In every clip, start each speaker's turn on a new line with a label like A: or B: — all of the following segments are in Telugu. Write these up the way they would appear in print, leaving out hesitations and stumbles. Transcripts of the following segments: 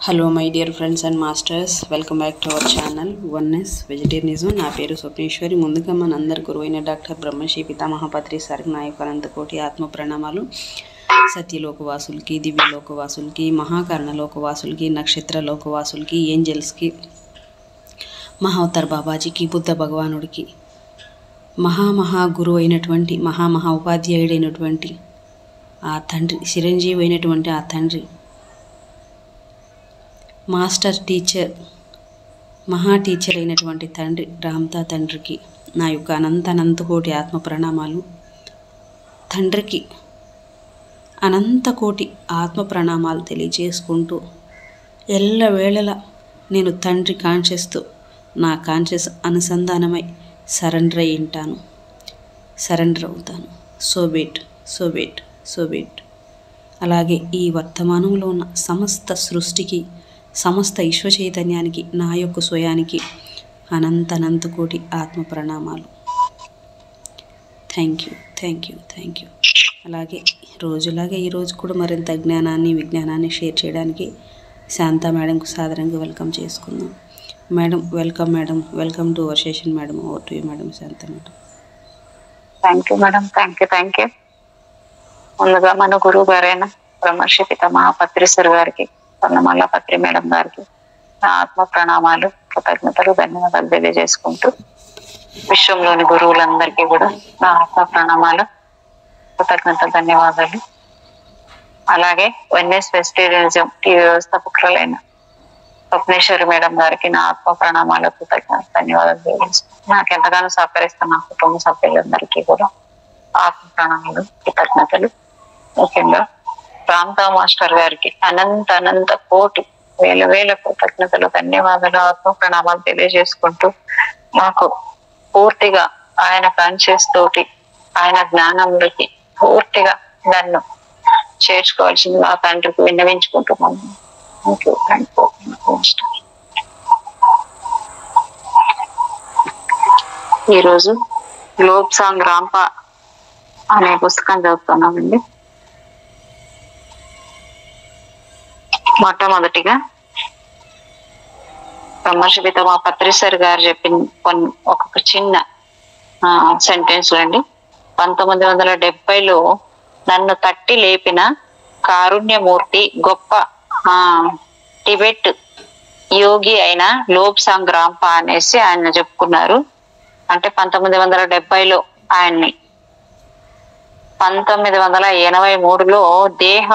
A: Hello my dear friends and masters, welcome back to our channel oneness vegetarianism. నా పేరు స్వప్నేశ్వరి. ముందుగా మనందరి గురువైన డాక్టర్ బ్రహ్మశ్రీ పితామహ పత్రి సార్కి నా యొక్క అనంతకోటి ఆత్మ ప్రణామాలు. సత్యలోకవాసులకి, దివ్యలోకవాసులకి, మహాకర్ణలోకవాసులకి, నక్షత్ర లోకవాసులకి, ఏంజల్స్కి, మహావతార్ బాబాజీకి, బుద్ధ భగవానుడికి, గురువు అయినటువంటి మహా ఉపాధ్యాయుడైనటువంటి ఆ తండ్రి, చిరంజీవి అయినటువంటి ఆ తండ్రి, మాస్టర్ టీచర్, టీచర్ అయినటువంటి తండ్రి రామ్తా తండ్రికి నా యొక్క అనంతకోటి ఆత్మ ప్రణామాలు. తండ్రికి అనంతకోటి ఆత్మ ప్రణామాలు తెలియజేసుకుంటూ ఎల్లవేళలా నేను తండ్రి కాన్షియస్తో నా కాన్షియస్ అనుసంధానమై సరెండర్ అవుతాను. So beat. అలాగే ఈ వర్తమానంలో ఉన్న సమస్త సృష్టికి, సమస్త విశ్వ చైతన్యానికి, నా యొక్క స్వయానికి అనంతకోటి ఆత్మ ప్రణామాలు. Thank you. అలాగే రోజులాగే ఈరోజు కూడా మరింత జ్ఞానాన్ని, విజ్ఞానాన్ని షేర్ చేయడానికి శాంతా మేడంకు సాదరంగా వెల్కమ్ చేసుకుందాం. Madam, welcome to our session. Madam, over to you madam. Shanta madam.
B: Thank you madam. Thank you. ముందుగా మన గురువు గారైన బ్రహ్మశ్రీ పితామహ పత్రి సార్ గారికి, స్వర్ణమాల పత్రి మేడం గారికి నా ఆత్మ ప్రణామాలు, కృతజ్ఞతలు, ధన్యవాదాలు తెలియజేసుకుంటూ విశ్వంలోని గురువులందరికీ కూడా నా ఆత్మ ప్రణామాలు, కృతజ్ఞతలు, ధన్యవాదాలు. అలాగే oneness vegetarianism TV వ్యవస్థాపకులైన Swapneshwari madam గారికి నా ఆత్మ ప్రణామాలు, కృతజ్ఞతలు, ధన్యవాదాలు తెలియజేసుకుంటూ నాకు ఎంతగానో సహకరిస్తున్న కుటుంబ సభ్యులందరికీ కూడా ఆత్మ ప్రణామాలు, కృతజ్ఞతలు. ముఖ్యంగా రామ్తా మాస్టర్ గారికి అనంత కోటి వేల కృతజ్ఞతలు, ధన్యవాదాలు, ఆత్మ ప్రణామాలు తెలియజేసుకుంటూ నాకు పూర్తిగా ఆయన కాన్షియస్ తోటి, ఆయన జ్ఞానంలోకి పూర్తిగా నన్ను చేర్చుకోవాల్సింది నా తండ్రికి విన్నవించుకుంటున్నాను. ఈరోజు లోబ్సాంగ్ రాంపా అనే పుస్తకం చదువుతున్నామండి. మొట్టమొదటిగా బ్రహ్మశ్రీ పితామహ పత్రి సార్ గారు చెప్పిన ఒక చిన్న సెంటెన్స్ అండి. 1970లో నన్ను తట్టి లేపిన కారుణ్యమూర్తి, గొప్ప టిబెట్ యోగి అయిన లోబ్సాంగ్ రాంపా అనేసి ఆయన చెప్పుకున్నారు. అంటే 1970లో ఆయన్ని 1983లో దేహ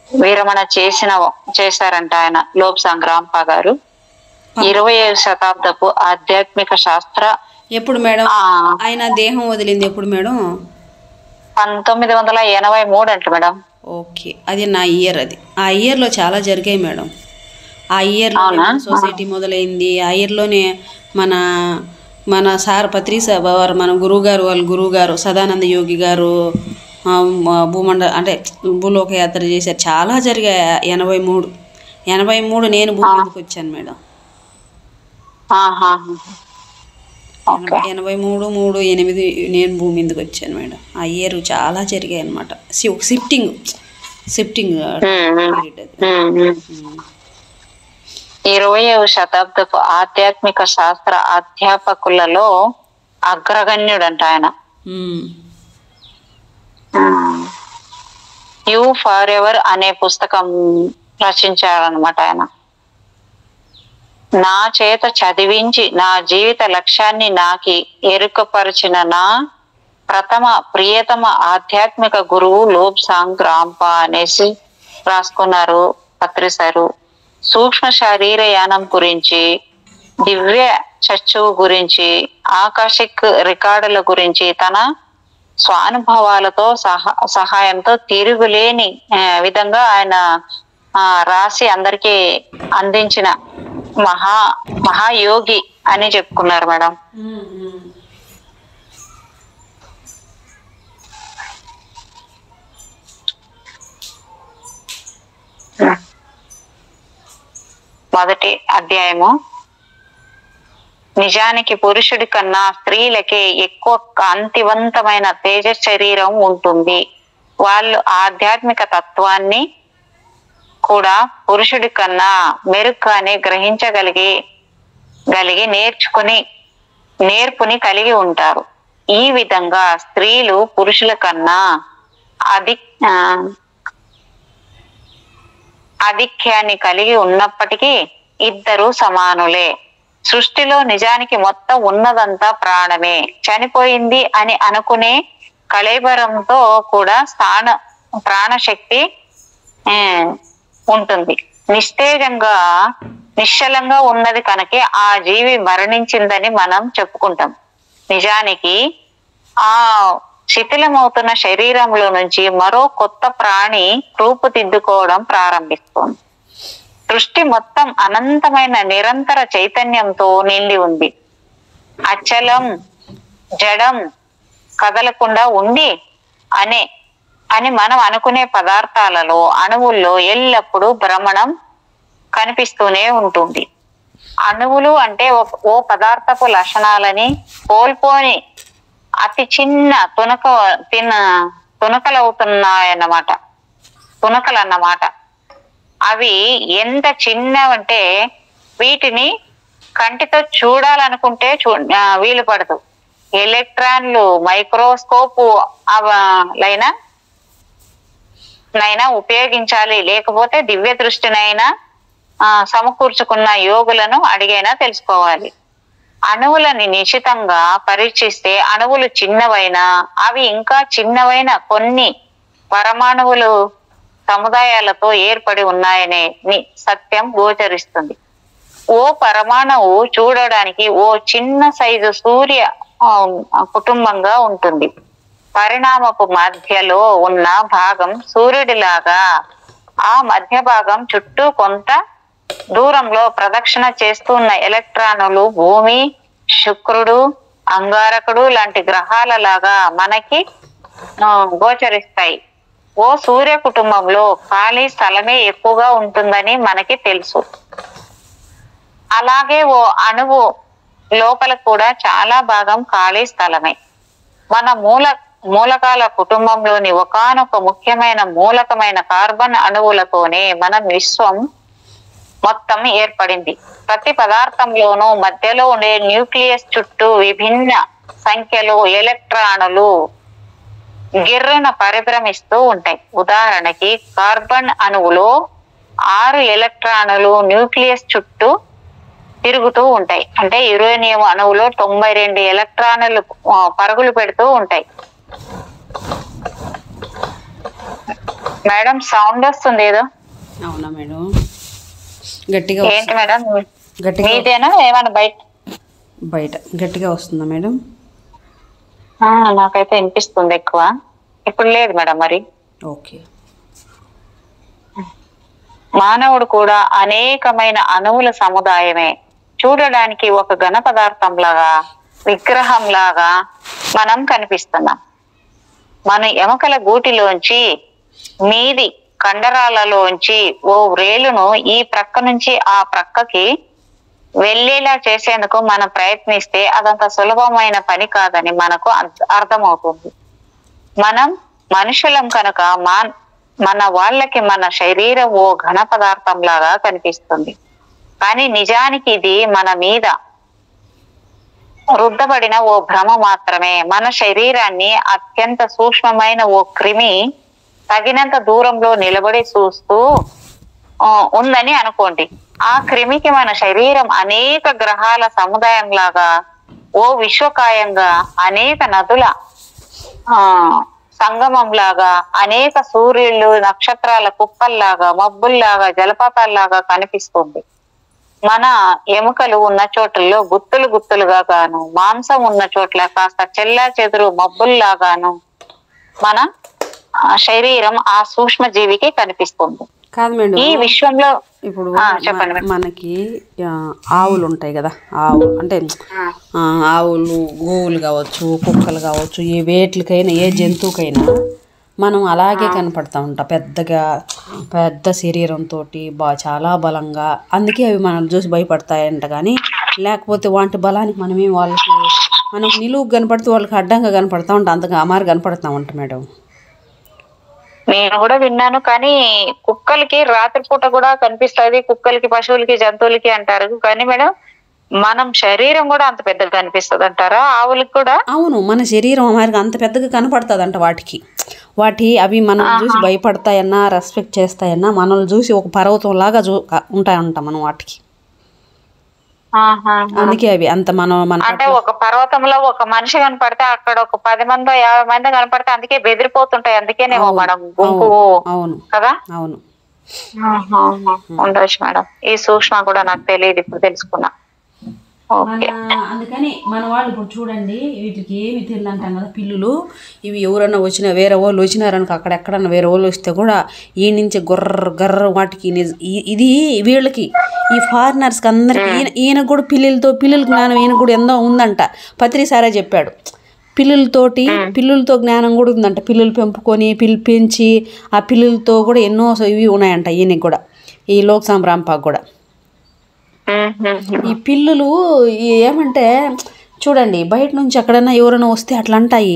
B: విరమణ చేశారంట ఆయన లోబ్సాంగ్ రాంపా గారు. 20వ శతాబ్దపు ఆధ్యాత్మిక శాస్త్ర.
A: ఎప్పుడు మేడం ఆయన దేహం వదిలింది? ఎప్పుడు మేడం?
B: 1983 అంట మేడం.
A: ఓకే, అది నా ఇయర్. ఆ ఇయర్లో చాలా జరిగాయి మేడం. ఆ ఇయర్లో సొసైటీ మొదలైంది. ఆ ఇయర్లోనే మన సార్ పత్రి సార్, మన గురువుగారు సదానంద యోగి గారు భూలోక యాత్ర చేశారు. చాలా జరిగాయి. 83 నేను భూమి మీదకి వచ్చాను మేడం. 83/3/8 నేను భూమి మీదకి వచ్చాను మేడం. ఆ ఇయర్ చాలా జరిగాయి అనమాట. షిఫ్టింగ్
B: 20వ శతాబ్దపు ఆధ్యాత్మిక శాస్త్ర అధ్యాపకులలో అగ్రగణ్యుడంట ఆయన. యూ ఫర్ ఎవర్ అనే పుస్తకం రచించారనమాట ఆయన. నా చేత చదివించి నా జీవిత లక్ష్యాన్ని నాకి ఎరుకపరిచిన నా ప్రథమ ప్రియతమ ఆధ్యాత్మిక గురువు లోబ్సాంగ్ రాంపా అనేసి రాసుకున్నారు పత్రి సారు. సూక్ష్మ శరీరయానం గురించి, దివ్య చచ్చువు గురించి, ఆకాశిక్ రికార్డుల గురించి తన స్వానుభవాలతో సహాయంతో తిరుగులేని విధంగా ఆయన రాసి అందరికీ అందించిన మహాయోగి అని చెప్పుకున్నారు మేడం. మొదటి అధ్యాయము. నిజానికి పురుషుడి కన్నా స్త్రీలకే ఎక్కువ కాంతివంతమైన తేజ శరీరం ఉంటుంది. వాళ్ళు ఆధ్యాత్మిక తత్వాన్ని కూడా పురుషుడి కన్నా మెరుగ్గానే గలిగి నేర్పుని కలిగి ఉంటారు. ఈ విధంగా స్త్రీలు పురుషుల కన్నా ఆధిక్యాన్ని కలిగి ఉన్నప్పటికీ ఇద్దరు సమానులే. సృష్టిలో నిజానికి మొత్తం ఉన్నదంతా ప్రాణమే. చనిపోయింది అని అనుకునే కళేబరంతో కూడా ప్రాణశక్తి ఉంటుంది. నిశ్చలంగా ఉన్నది కనుకే ఆ జీవి మరణించిందని మనం చెప్పుకుంటాం. నిజానికి ఆ శిథిలమవుతున్న శరీరంలో నుంచి మరో కొత్త ప్రాణి రూపుదిద్దుకోవడం ప్రారంభిస్తుంది. సృష్టి మొత్తం అనంతమైన నిరంతర చైతన్యంతో నిండి ఉంది. అచలం, జడం, కదలకుండా ఉంది అని మనం అనుకునే పదార్థాలలో, అణువుల్లో ఎల్లప్పుడూ భ్రమణం కనిపిస్తూనే ఉంటుంది. అణువులు అంటే ఓ పదార్థపు లక్షణాలని కోల్పోని అతి చిన్న తునకలన్నమాట. అవి ఎంత చిన్నవంటే వీటిని కంటితో చూడాలనుకుంటే వీలు పడదు. ఎలక్ట్రాన్లు మైక్రోస్కోప్ లైనా ఉపయోగించాలి, లేకపోతే దివ్య దృష్టినైనా సమకూర్చుకున్న యోగులను అడిగైనా తెలుసుకోవాలి. అణువులని నిశితంగా పరీక్షిస్తే అణువులు చిన్నవైనా అవి ఇంకా చిన్నవైన కొన్ని పరమాణువులు సముదాయాలతో ఏర్పడి ఉన్నాయనే సత్యం గోచరిస్తుంది. ఓ పరమాణువు చూడడానికి ఓ చిన్న సైజు సూర్య కుటుంబంగా ఉంటుంది. పరిణామపు మధ్యలో ఉన్న భాగం సూర్యుడిలాగా, ఆ మధ్య భాగం చుట్టూ కొంత దూరంలో ప్రదక్షిణ చేస్తున్న ఎలక్ట్రానులు భూమి, శుక్రుడు, అంగారకుడు లాంటి గ్రహాల లాగా మనకి గోచరిస్తాయి. ఓ సూర్య కుటుంబంలో ఖాళీ స్థలమే ఎక్కువగా ఉంటుందని మనకి తెలుసు. అలాగే ఓ అణువు లోపల కూడా చాలా భాగం ఖాళీ స్థలమే. మన మూలకాల కుటుంబంలోని ఒకానొక ముఖ్యమైన మూలకమైన కార్బన్ అణువులతోనే మన విశ్వం మొత్తం ఏర్పడింది. ప్రతి పదార్థంలోనూ మధ్యలో ఉండే న్యూక్లియస్ చుట్టూ విభిన్న సంఖ్యలో ఎలక్ట్రానులు గిర్రున పరిభ్రమిస్తూ ఉంటాయి. ఉదాహరణకి కార్బన్ అణువులో 6 ఎలక్ట్రానులు న్యూక్లియస్ చుట్టూ తిరుగుతూ ఉంటాయి. అంటే యురేనియం అణువులో 92 ఎలక్ట్రానులు పరుగులు పెడుతూ ఉంటాయి. మేడం సౌండ్ వస్తుంది ఏదో.
A: అవునా మేడం? గట్టిగా
B: ఏంటి మేడం? మీదేనా ఏమన్నా బయట
A: గట్టిగా వస్తుందా మేడం?
B: నాకైతే వినిపిస్తుంది ఎక్కువ. ఇప్పుడు లేదు మేడం. మరి
A: ఓకే.
B: మానవుడు కూడా అనేకమైన అణువుల సముదాయమే. చూడడానికి ఒక ఘన పదార్థం లాగా, విగ్రహం లాగా మనం కనిపిస్తున్నాం. మన ఎముకల గూటిలోంచి మీది కండరాలలోంచి ఓ వ్రేలును ఈ ప్రక్క నుంచి ఆ ప్రక్కకి వెళ్ళేలా చేసేందుకు మనం ప్రయత్నిస్తే అదంత సులభమైన పని కాదని మనకు అర్థమవుతుంది. మనం మనుషులం కనుక మన వాళ్ళకి మన శరీరం ఓ ఘన పదార్థం లాగా కనిపిస్తుంది. కానీ నిజానికి ఇది మన మీద రుద్దబడిన ఓ భ్రమ మాత్రమే. మన శరీరాన్ని అత్యంత సూక్ష్మమైన ఓ క్రిమి తగినంత దూరంలో నిలబడి చూస్తూ ఉందని అనుకోండి. ఆ క్రిమికి మన శరీరం అనేక గ్రహాల సముదాయం లాగా, ఓ విశ్వకాయంగా, అనేక నదుల సంగమం లాగా, అనేక సూర్యుళ్ళు, నక్షత్రాల కుప్పల్లాగా, మబ్బుల్లాగా, జలపాతాల్లాగా కనిపిస్తుంది. మన ఎముకలు ఉన్న చోట్లలో గుత్తులుగా గాను, మాంసం ఉన్న చోట్ల కాస్త చెల్లా చెదురు మబ్బుల్లాగాను మన శరీరం ఆ సూక్ష్మ జీవికి కనిపిస్తుంది.
A: కాదు మేడం,
B: ఈ విశ్వంలో
A: ఇప్పుడు
B: చెప్పండి.
A: మనకి ఆవులు ఉంటాయి కదా, ఆవులు, గోవులు కావచ్చు, కుక్కలు కావచ్చు, ఏ వేట్లకైనా ఏ జంతువుకైనా మనం అలాగే కనపడతా ఉంటాం. పెద్ద శరీరంతో చాలా బలంగా, అందుకే అవి మనం చూసి భయపడతాయంట. కానీ లేకపోతే వాటి బలానికి మనకు నిలువు కనపడితే వాళ్ళకి అడ్డంగా కనపడతా ఉంటాం, అంతగా అమారు కనపడతా ఉంటాం మేడం.
B: నేను కూడా విన్నాను, కానీ కుక్కలకి రాత్రిపూట కూడా కనిపిస్తుంది, కుక్కలకి, పశువులకి, జంతువులకి అంటారు. కానీ మేడం మనం శరీరం కూడా అంత పెద్దగా కనిపిస్తుంది అంటారా ఆవులకి కూడా?
A: అవును, మన శరీరం అమారికి అంత పెద్దగా కనపడుతుందంట వాటికి. అవి మనం చూసి భయపడతాయన్నా, రెస్పెక్ట్ చేస్తాయన్నా, మనల్ని చూసి ఒక పర్వతం లాగా ఉంటాయంట మనం వాటికి. అందుకే అవి అంత
B: అంటే ఒక పర్వతంలో ఒక మనిషి కనపడితే అక్కడ ఒక 10 మంది 50 మంది కనపడితే అందుకే బెదిరిపోతుంటాయి. అందుకేనేమో మేడం గుంపు.
A: అవును
B: కదా.
A: అవును,
B: ఉండొచ్చు మేడం. ఈ సూక్ష్మ కూడా నాకు తెలియదు, ఇప్పుడు తెలుసుకున్నా.
A: అందుకని మన వాళ్ళు ఇప్పుడు చూడండి, వీటికి ఏమి తెలియదంటాం కదా పిల్లులు. ఇవి ఎవరన్నా వచ్చినా, వేరే వాళ్ళు వచ్చినారనుకో, అక్కడ ఎక్కడన్నా వేరే వాళ్ళు వస్తే కూడా ఈ నుంచి గర్ర వాటికి ఇది వీళ్ళకి, ఈ ఫారినర్స్కి అందరికి ఈయన కూడా పిల్లుల జ్ఞానం ఈయన కూడా ఎంతో ఉందంట. పత్రిసారే చెప్పాడు, పిల్లులతో జ్ఞానం కూడా ఉందంట. పిల్లులు పెంపుకొని పెంచి ఆ పిల్లులతో కూడా ఎన్నో ఇవి ఉన్నాయంట ఈయనకి కూడా, ఈ లోక్ సాంబ్రాంపాకు కూడా. ఈ పిల్లులు ఏమంటే చూడండి, బయట నుంచి ఎక్కడైనా ఎవరైనా వస్తే అట్లా అంటాయి.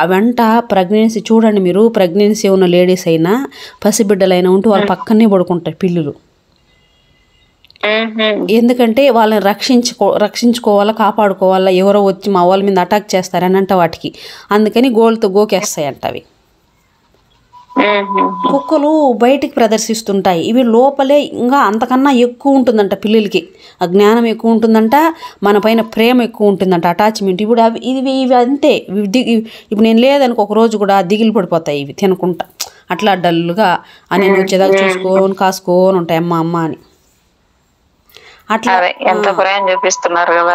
A: అవంట ప్రెగ్నెన్సీ, చూడండి మీరు, ప్రెగ్నెన్సీ ఉన్న లేడీస్ అయినా పసిబిడ్డలైనా ఉంటే వాళ్ళ పక్కనే పడుకుంటాయి పిల్లులు. ఎందుకంటే వాళ్ళని రక్షించుకోవాలా, కాపాడుకోవాలా, ఎవరో వచ్చి మా వాళ్ళ మీద అటాక్ చేస్తారని అంట వాటికి. అందుకని గోళ్ళతో గోకేస్తాయంట అవి. కుక్కలు బయటికి ప్రదర్శిస్తుంటాయి, ఇవి లోపలే ఇంకా అంతకన్నా ఎక్కువ ఉంటుందంట. పిల్లలకి ఆ జ్ఞానం ఎక్కువ ఉంటుందంట, మన పైన ప్రేమ ఎక్కువ ఉంటుందంట, అటాచ్మెంట్. ఇప్పుడు ఇవి అంతే. ఇప్పుడు నేను లేదనుకో ఒక రోజు కూడా దిగులు పడిపోతాయి ఇవి తినకుండా, అట్లా డల్లుగా నేను వచ్చేదాకా కాసుకొని ఉంటాయి అమ్మ అమ్మ అని.
B: అట్లా ఎంత ప్రేమ చూపిస్తున్నారు కదా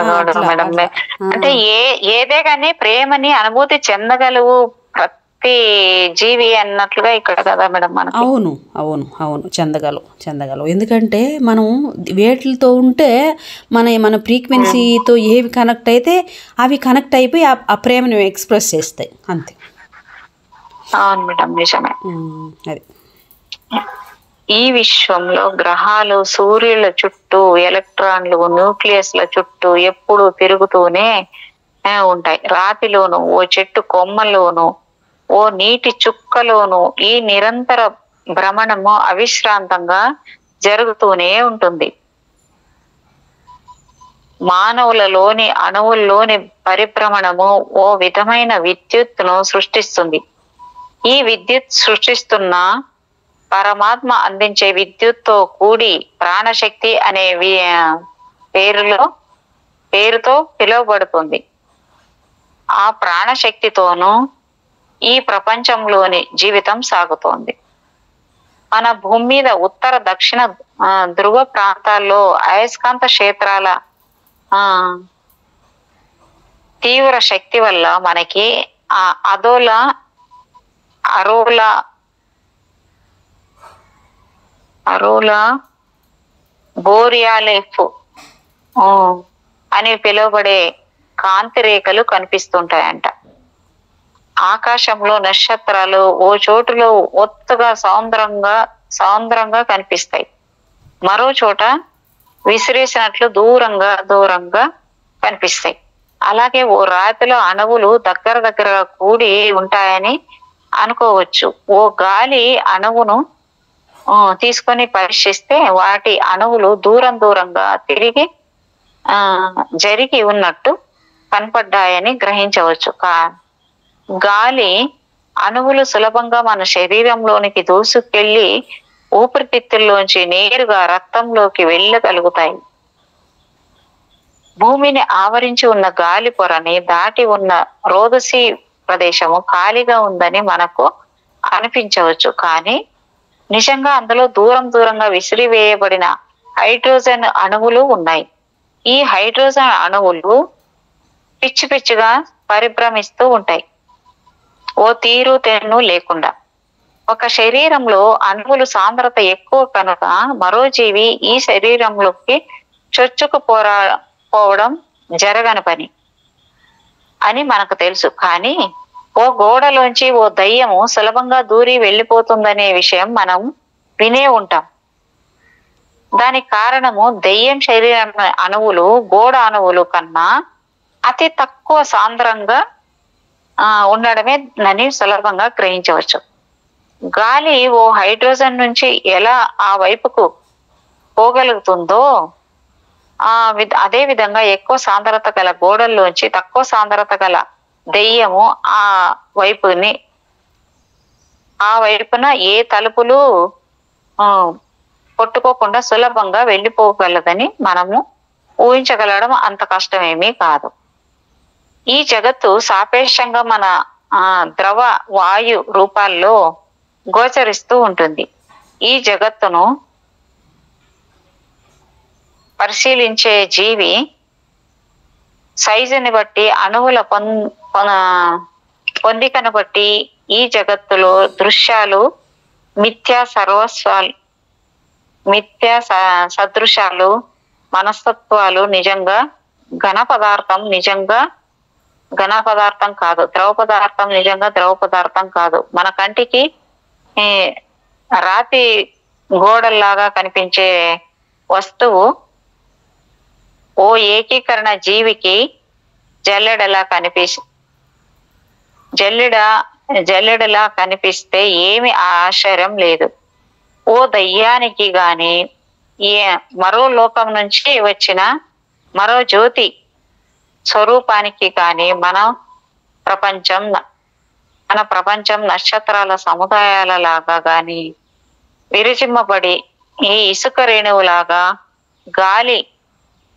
B: మేడం. అంటే ఏదే కానీ ప్రేమని అనుభూతి చెందగలవు జీవి అన్నట్లుగా ఇక్కడ కదా మేడం మనకి.
A: అవును అవును అవును, చెందగలవు. ఎందుకంటే మనం వేటితో ఉంటే మన ఫ్రీక్వెన్సీతో ఏవి కనెక్ట్ అయితే అవి కనెక్ట్ అయిపోయి ఆ ప్రేమను ఎక్స్ప్రెస్ చేస్తాయి, అంతే.
B: అవును మేడం, నిజమే.
A: అది
B: ఈ విశ్వంలో గ్రహాలు సూర్యుల చుట్టూ, ఎలక్ట్రాన్లు న్యూక్లియస్ల చుట్టూ ఎప్పుడు తిరుగుతూనే ఉంటాయి. రాతిలోను, ఓ చెట్టు కొమ్మలోను, ఓ నీటి చుక్కలోను ఈ నిరంతర భ్రమణము అవిశ్రాంతంగా జరుగుతూనే ఉంటుంది. మానవులలోని అణువుల్లోని పరిభ్రమణము ఓ విధమైన విద్యుత్తును సృష్టిస్తుంది. ఈ విద్యుత్ సృష్టిస్తున్న పరమాత్మ అందించే విద్యుత్తో కూడి ప్రాణశక్తి అనే పేరుతో పిలువబడుతుంది. ఆ ప్రాణశక్తితోనూ ఈ ప్రపంచంలోని జీవితం సాగుతోంది. మన భూమి మీద ఉత్తర దక్షిణ ధ్రువ ప్రాంతాల్లో అయస్కాంత క్షేత్రాల తీవ్ర శక్తి వల్ల మనకి అరోలా బోరియాలిస్ అని పిలువబడే కాంతి రేఖలు కనిపిస్తుంటాయంట. ఆకాశంలో నక్షత్రాలు ఓ చోటులో ఒత్తుగా సౌందరంగా కనిపిస్తాయి, మరో చోట విసిరేసినట్లు దూరంగా కనిపిస్తాయి. అలాగే ఓ రాతిలో అణువులు దగ్గరగా కూడి ఉంటాయని అనుకోవచ్చు. ఓ గాలి అణువును తీసుకొని పరీక్షిస్తే వాటి అణువులు దూరంగా తిరిగి జరిగి ఉన్నట్టు కనపడ్డాయని గ్రహించవచ్చు. గాలి అణువులు సులభంగా మన శరీరంలోనికి దూసుకెళ్లి ఊపిరితిత్తుల్లోంచి నేరుగా రక్తంలోకి వెళ్ళగలుగుతాయి. భూమిని ఆవరించి ఉన్న గాలి పొరని దాటి ఉన్న రోదసీ ప్రదేశము ఖాళీగా ఉందని మనకు అనిపించవచ్చు, కానీ నిజంగా అందులో దూరంగా విసిరివేయబడిన హైడ్రోజన్ అణువులు ఉన్నాయి. ఈ హైడ్రోజన్ అణువులు పిచ్చిగా పరిభ్రమిస్తూ ఉంటాయి, ఓ తీరు తెన్ను లేకుండా. ఒక శరీరంలో అణువులు సాంద్రత ఎక్కువ కనుక మరో జీవి ఈ శరీరంలోకి చొచ్చుకుపోవడం జరగని పని అని మనకు తెలుసు. కానీ ఓ గోడలోంచి ఓ దయ్యము సులభంగా దూరి వెళ్ళిపోతుందనే విషయం మనం వినే ఉంటాం. దానికి కారణము దయ్యం శరీరం అణువులు గోడ అణువులు కన్నా అతి తక్కువ సాంద్రంగా ఉండడమే నని సులభంగా గ్రహించవచ్చు. గాలి ఓ హైడ్రోజన్ నుంచి ఎలా ఆ వైపుకు పోగలుగుతుందో అదే విధంగా ఎక్కువ సాంద్రత గల గోడల్లోంచి తక్కువ సాంద్రత గల దెయ్యము ఆ వైపున ఏ తలుపులు కొట్టుకోకుండా సులభంగా వెళ్ళిపోగలదని మనము ఊహించగలడం అంత కష్టమేమీ కాదు. ఈ జగత్తు సాపేక్షంగా మన ద్రవ వాయు రూపాల్లో గోచరిస్తూ ఉంటుంది. ఈ జగత్తును పరిశీలించే జీవి సైజుని బట్టి, అణువుల పొందికను బట్టి ఈ జగత్తులో దృశ్యాలు మిథ్యా సదృశాలు, మనస్తత్వాలు నిజంగా ఘన పదార్థం కాదు, ద్రవ పదార్థం నిజంగా ద్రవ పదార్థం కాదు. మన కంటికి రాతి గోడల్లాగా కనిపించే వస్తువు ఓ ఏకీకరణ జీవికి జల్లెడలా కనిపిస్తే ఏమి ఆశ్చర్యం లేదు. ఓ దయ్యానికి గాని మరో లోకం నుంచి వచ్చిన మరో జ్యోతి స్వరూపానికి కానీ మన ప్రపంచం నక్షత్రాల సముదాయాల లాగా గాని విరచిమ్మబడి ఈ ఇసుక రేణువులాగా గాలి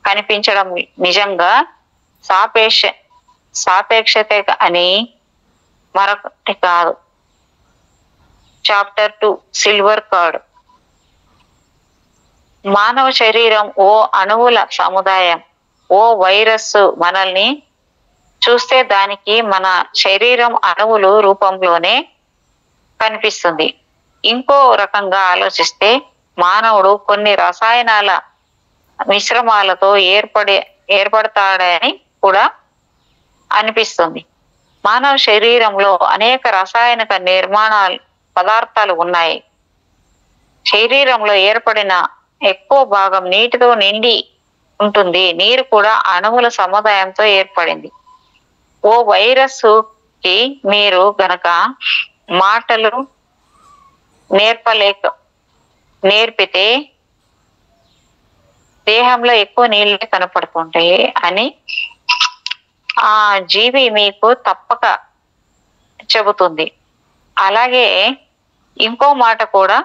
B: కనిపించడం నిజంగా సాపేక్షత అని మరొకటి కాదు. Chapter 2 silver card. మానవ శరీరం ఓ అణువుల సముదాయం, ఓ వైరస్. మనల్ని చూస్తే దానికి మన శరీరం అణువులు రూపంలోనే కనిపిస్తుంది. ఇంకో రకంగా ఆలోచిస్తే మానవుడు కొన్ని రసాయనాల మిశ్రమాలతో ఏర్పడతాడని కూడా అనిపిస్తుంది. మానవ శరీరంలో అనేక రసాయనిక పదార్థాలు ఉన్నాయి. శరీరంలో ఏర్పడిన ఎక్కువ భాగం నీటితో నిండి ఉంటుంది. నీరు కూడా అణువుల సముదాయంతో ఏర్పడింది. ఓ వైరస్ కి మీరు గనక మాటలు నేర్పితే దేహంలో ఎక్కువ నీళ్ళే కనపడుతుంటాయి అని ఆ జీవి మీకు తప్పక చెబుతుంది. అలాగే ఇంకో మాట కూడా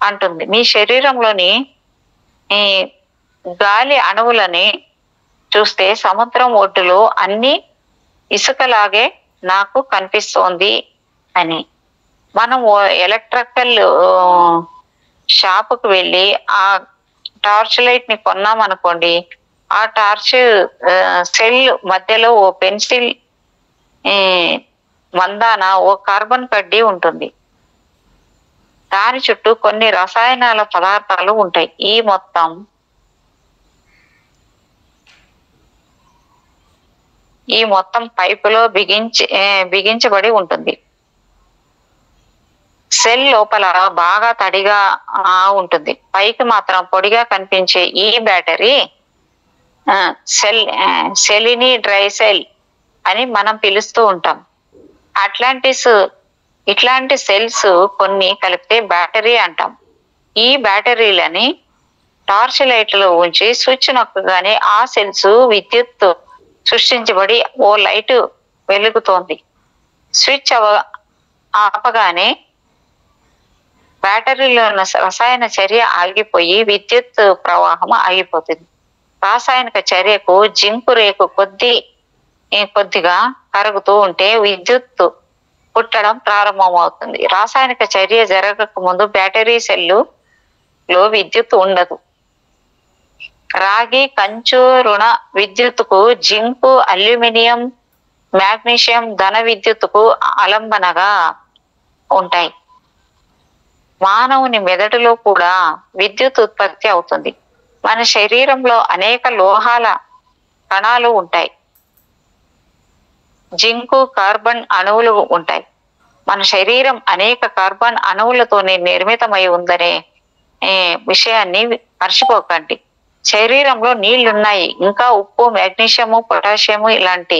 B: అంటుంది. మీ శరీరంలోని గాలి అణువులని చూస్తే సముద్రం ఒడ్డులో అన్ని ఇసుకలాగే నాకు కనిపిస్తోంది అని. మనం ఎలక్ట్రికల్ షాపుకు వెళ్ళి ఆ టార్చ్ లైట్ ని కొన్నామనుకోండి, ఆ టార్చ్ సెల్ మధ్యలో ఓ పెన్సిల్ మందాన ఓ కార్బన్ కడ్డీ ఉంటుంది. దాని చుట్టూ కొన్ని రసాయనాల పదార్థాలు ఉంటాయి. ఈ మొత్తం పైపులో బిగించబడి ఉంటుంది. సెల్ లోపల బాగా తడిగా ఉంటుంది. పైకి మాత్రం పొడిగా కనిపించే ఈ బ్యాటరీ సెలిని డ్రై సెల్ అని మనం పిలుస్తూ ఉంటాం. ఇట్లాంటి సెల్స్ కొన్ని కలిపితే బ్యాటరీ అంటాం. ఈ బ్యాటరీలని టార్చ్ లైట్లో ఉంచి స్విచ్ నొక్కగానే ఆ సెల్స్ విద్యుత్ సృష్టించబడి ఓ లైట్ వెలుగుతోంది. స్విచ్ ఆపగానే బ్యాటరీలో ఉన్న రసాయన చర్య ఆగిపోయి విద్యుత్ ప్రవాహం ఆగిపోతుంది. రాసాయనిక చర్యకు జింకు రేకు కొద్దిగా కరుగుతూ ఉంటే విద్యుత్ పుట్టడం ప్రారంభమవుతుంది. రాసాయనిక చర్య జరగక ముందు బ్యాటరీ సెల్లులో విద్యుత్ ఉండదు. రాగి, కంచు రుణ విద్యుత్తుకు జింకు, అల్యూమినియం, మాగ్నీషియం ధన విద్యుత్తుకు ఆలంబనగా ఉంటాయి. మానవుని మెదడులో కూడా విద్యుత్ ఉత్పత్తి అవుతుంది. మన శరీరంలో అనేక లోహాల కణాలు ఉంటాయి. జింకు, కార్బన్ అణువులు ఉంటాయి. మన శరీరం అనేక కార్బన్ అణువులతోనే నిర్మితమై ఉందనే విషయాన్ని మర్చిపోకండి. శరీరంలో నీళ్లున్నాయి. ఇంకా ఉప్పు, మాగ్నీషియము, పొటాషియము ఇలాంటి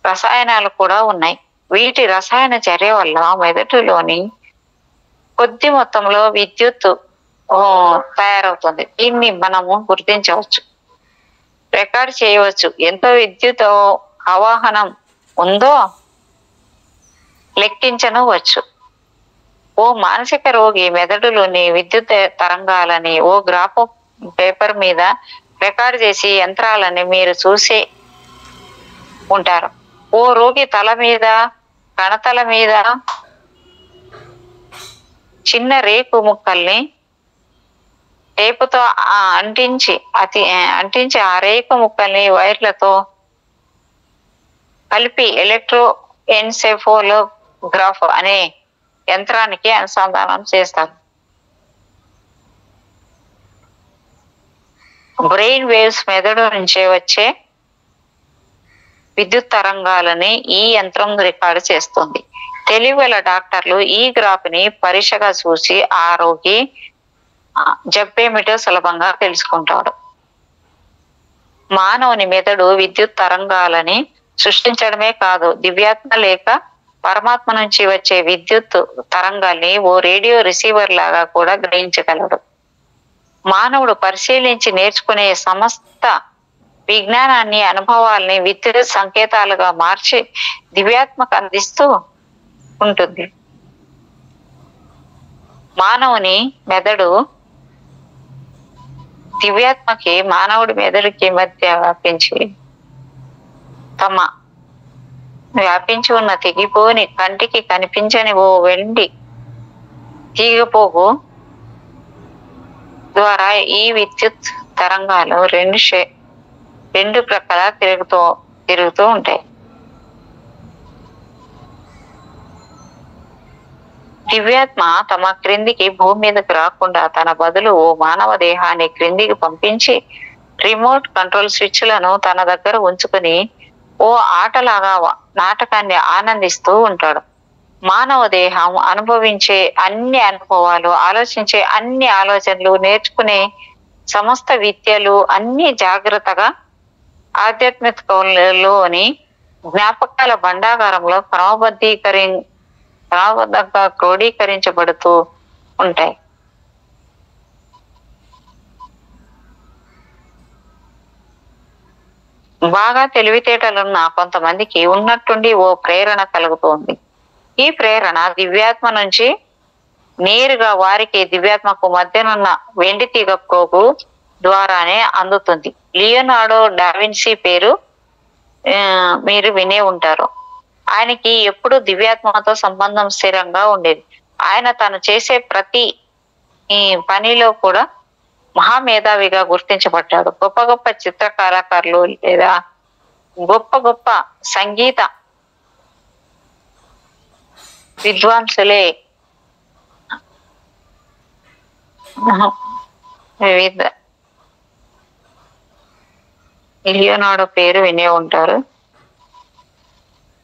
B: రసాయనాలు కూడా ఉన్నాయి. వీటి రసాయన చర్య వల్ల మెదడులోని కొద్ది మొత్తంలో విద్యుత్ తయారవుతుంది. దీన్ని మనము గుర్తించవచ్చు, రికార్డ్ చేయవచ్చు. ఎంత విద్యుత్ ఆవాహనం ఉందో లెక్కించనవచ్చు. ఓ మానసిక రోగి మెదడులోని విద్యుత్ తరంగాలని ఓ గ్రాఫ్ పేపర్ మీద రికార్డ్ చేసి యంత్రాలని మీరు చూసి ఉంటారు. ఓ రోగి తల మీద, కణతల మీద చిన్న రేకు ముక్కల్ని టేపుతో అంటించి ఆ రేకు ముక్కల్ని వైర్లతో కలిపి ఎలక్ట్రో ఎన్సెఫాలోగ్రాఫ్ అనే యంత్రానికి అనుసంధానం చేస్తారు. బ్రెయిన్ వేవ్స్ మెదడు నుంచే వచ్చే విద్యుత్ తరంగాలని ఈ యంత్రం రికార్డు చేస్తుంది. తెలివిగల డాక్టర్లు ఈ గ్రాఫ్ ని పరీక్షగా చూసి ఆ రోగి జబ్బేమిటో సులభంగా తెలుసుకుంటాడు. మానవుని మెదడు విద్యుత్ తరంగాలని సృష్టించడమే కాదు, దివ్యాత్మ లేక పరమాత్మ నుంచి వచ్చే విద్యుత్ తరంగాల్ని ఓ రేడియో రిసీవర్ లాగా కూడా గ్రహించగలడు. మానవుడు పరిశీలించి నేర్చుకునే సమస్త విజ్ఞానాన్ని, అనుభవాల్ని విద్యుత్ సంకేతాలుగా మార్చి దివ్యాత్మకు అందిస్తూ ఉంటుంది. మానవుని మెదడు దివ్యాత్మకి మానవుడి మెదడుకి మధ్య వ్యాపించి ఉన్న తెగిపోని కంటికి కనిపించని ఓ వెండి తీగపోగు ద్వారా ఈ విద్యుత్ తరంగాలు రెండు ప్రక్కల తిరుగుతూ ఉంటాయి. దివ్యాత్మ తమ క్రిందికి భూమి మీదకి రాకుండా తన బదులు ఓ మానవ దేహాన్ని క్రిందికి పంపించి రిమోట్ కంట్రోల్ స్విచ్లను తన దగ్గర ఉంచుకుని ఓ ఆటలాగా నాటకాన్ని ఆనందిస్తూ ఉంటాడు. మానవ దేహం అనుభవించే అన్ని అనుభవాలు, ఆలోచించే అన్ని ఆలోచనలు, నేర్చుకునే సమస్త విద్యలు అన్ని జాగ్రత్తగా ఆధ్యాత్మికలోని జ్ఞాపకాల భండాగారంలో క్రమబద్ధంగా క్రోడీకరించబడుతూ ఉంటాయి. బాగా తెలివితేటలున్న కొంతమందికి ఉన్నట్టుండి ఓ ప్రేరణ కలుగుతోంది. ఈ ప్రేరణ దివ్యాత్మ నుంచి నేరుగా వారికి దివ్యాత్మకు మధ్యనున్న వెండి తీగ ప్రోగు ద్వారానే అందుతుంది. లియోనార్డో డావిన్సీ పేరు మీరు వినే ఉంటారు. ఆయనకి ఎప్పుడు దివ్యాత్మతో సంబంధం స్థిరంగా ఉండేది. ఆయన తను చేసే ప్రతి పనిలో కూడా మహామేధావిగా గుర్తించబడ్డాడు. గొప్ప గొప్ప చిత్రకళాకారులు లేదా గొప్ప గొప్ప సంగీత విద్వాంసులే వివిధ లియోనార్డో పేరు వినే ఉంటారు.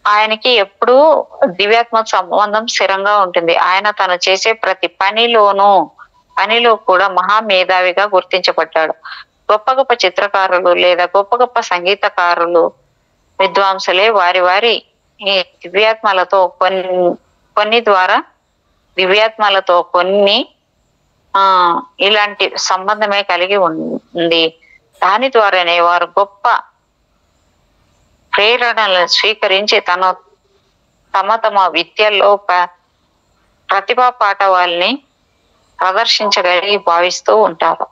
B: ఆయనకి ఎప్పుడూ దివ్యాత్మ సంబంధం స్థిరంగా ఉంటుంది. ఆయన తను చేసే ప్రతి పనిలో కూడా మహామేధావిగా గుర్తించబడ్డాడు. గొప్ప గొప్ప చిత్రకారులు లేదా గొప్ప గొప్ప సంగీతకారులు విద్వాంసులే వారి దివ్యాత్మలతో కొన్ని ద్వారా దివ్యాత్మలతో కొన్ని ఇలాంటి సంబంధమే కలిగి ఉంది. దాని ద్వారానే వారు గొప్ప ప్రేరణలను స్వీకరించి తమ విద్యల్లో ప్రతిభా పాఠవాల్ని ప్రదర్శించగలిగి భావిస్తూ ఉంటారు.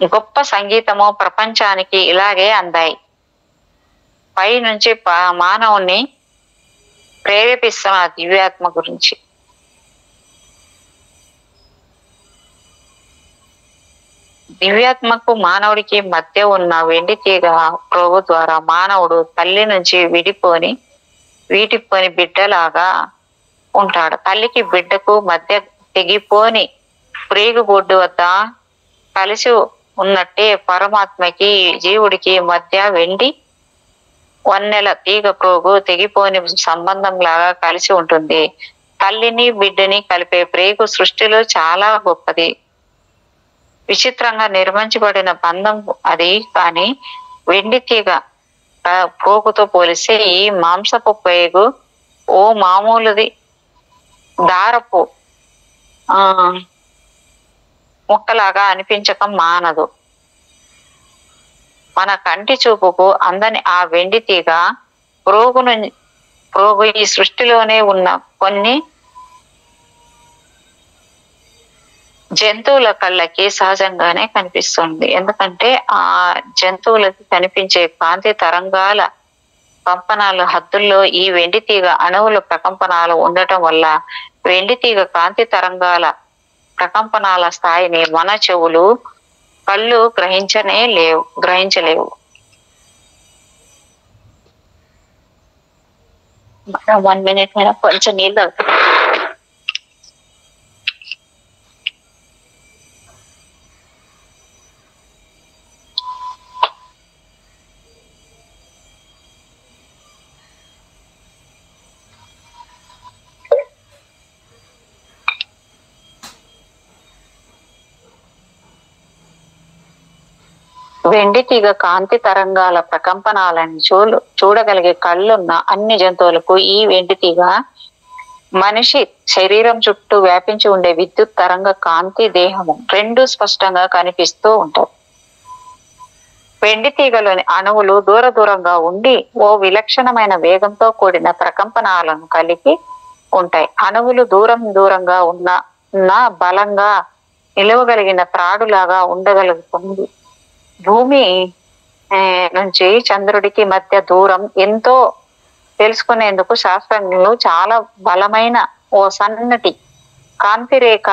B: గొప్ప సంగీతము ప్రపంచానికి ఇలాగే అందాయి. పై నుంచి మానవుణ్ణి ప్రేరేపిస్తున్న దివ్యాత్మ గురించి. దివ్యాత్మకు మానవుడికి మధ్య ఉన్న వెండి తీగ ప్రోగు ద్వారా మానవుడు తల్లి నుంచి వీటిపోని బిడ్డలాగా ఉంటాడు. తల్లికి బిడ్డకు మధ్య తెగిపోని ప్రేగు బొడ్డు వద్ద కలిసి ఉన్నట్టే పరమాత్మకి జీవుడికి మధ్య వెండి వన్నెల తీగ ప్రోగు తెగిపోని సంబంధం లాగా కలిసి ఉంటుంది. తల్లిని బిడ్డని కలిపే ప్రేగు సృష్టిలో చాలా గొప్పది. విచిత్రంగా నిర్మించబడిన బంధం అది. కానీ వెండి తీగ ప్రోగుతో పోలిస్తే ఈ మాంసపు పేగు ఓ మామూలుది దారపు ముక్కలాగా అనిపించక మానదు. మన కంటి చూపుకు అందని ఆ వెండి తీగ ప్రోగు ఈ సృష్టిలోనే ఉన్న కొన్ని జంతువుల కళ్ళకి సహజంగానే కనిపిస్తుంది. ఎందుకంటే ఆ జంతువులకి కనిపించే కాంతి తరంగాల కంపనాల హద్దుల్లో ఈ వెండి తీగ అణువుల ప్రకంపనాలు ఉండటం వల్ల వెండి తీగ కాంతి తరంగాల ప్రకంపనాల స్థాయిని మన చెవులు కళ్ళు గ్రహించలేవు. 1 minute మేడం, కొంచెం నీళ్ళు తాగుతా. వెండి తీగ కాంతి తరంగాల ప్రకంపనాలను చూడగలిగే కళ్ళున్న అన్ని జంతువులకు ఈ వెండి తీగ మనిషి శరీరం చుట్టూ వ్యాపించి ఉండే విద్యుత్ తరంగ కాంతి దేహము రెండు స్పష్టంగా కనిపిస్తూ ఉంటాయి. వెండి తీగలోని అణువులు దూరంగా ఉండి ఓ విలక్షణమైన వేగంతో కూడిన ప్రకంపనాలను కలిగి ఉంటాయి. అణువులు దూరంగా ఉన్న బలంగా నిలవగలిగిన త్రాడులాగా ఉండగలుగుతుంది. భూమి నుంచి చంద్రుడికి మధ్య దూరం ఎంతో తెలుసుకునేందుకు శాస్త్రజ్ఞులు చాలా బలమైన ఓ సన్నటి కాంతిరేఖ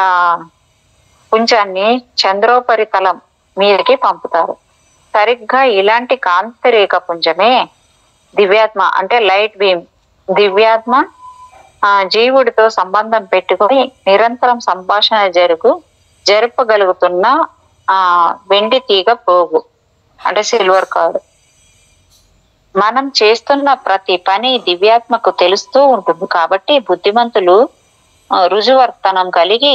B: పుంజాన్ని చంద్రోపరితలం మీదకి పంపుతారు. సరిగ్గా ఇలాంటి కాంతిరేఖ పుంజమే దివ్యాత్మ అంటే లైట్ బీమ్. దివ్యాత్మ జీవుడితో సంబంధం పెట్టుకుని నిరంతరం సంభాషణ జరపగలుగుతున్న వెండి తీగ పోగు అంటే సిల్వర్ కార్డ్. మనం చేస్తున్న ప్రతి పని దివ్యాత్మకు తెలుస్తూ ఉంటుంది. కాబట్టి బుద్ధిమంతులు రుజువర్తనం కలిగి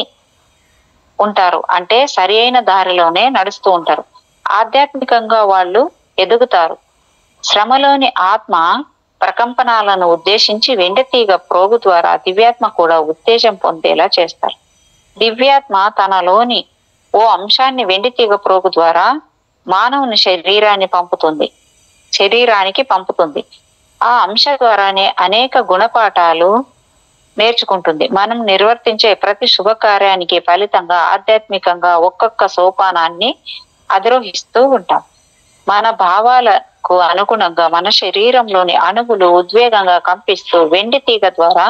B: ఉంటారు, అంటే సరి అయిన దారిలోనే నడుస్తూ ఉంటారు. ఆధ్యాత్మికంగా వాళ్ళు ఎదుగుతారు. శ్రమలోని ఆత్మ ప్రకంపనాలను ఉద్దేశించి వెండి తీగ ప్రోగు ద్వారా దివ్యాత్మ కూడా ఉత్తేజం పొందేలా చేస్తారు. దివ్యాత్మ తనలోని ఓ అంశాన్ని వెండి తీగ ప్రోగు ద్వారా మానవుని శరీరానికి పంపుతుంది. ఆ అంశ ద్వారానే అనేక గుణపాఠాలు నేర్చుకుంటుంది. మనం నిర్వర్తించే ప్రతి శుభకార్యానికి ఫలితంగా ఆధ్యాత్మికంగా ఒక్కొక్క సోపానాన్ని అధిరోహిస్తూ ఉంటాం. మన భావాలకు అనుగుణంగా మన శరీరంలోని అణువులు ఉద్వేగంగా కంపిస్తూ వెండి తీగ ద్వారా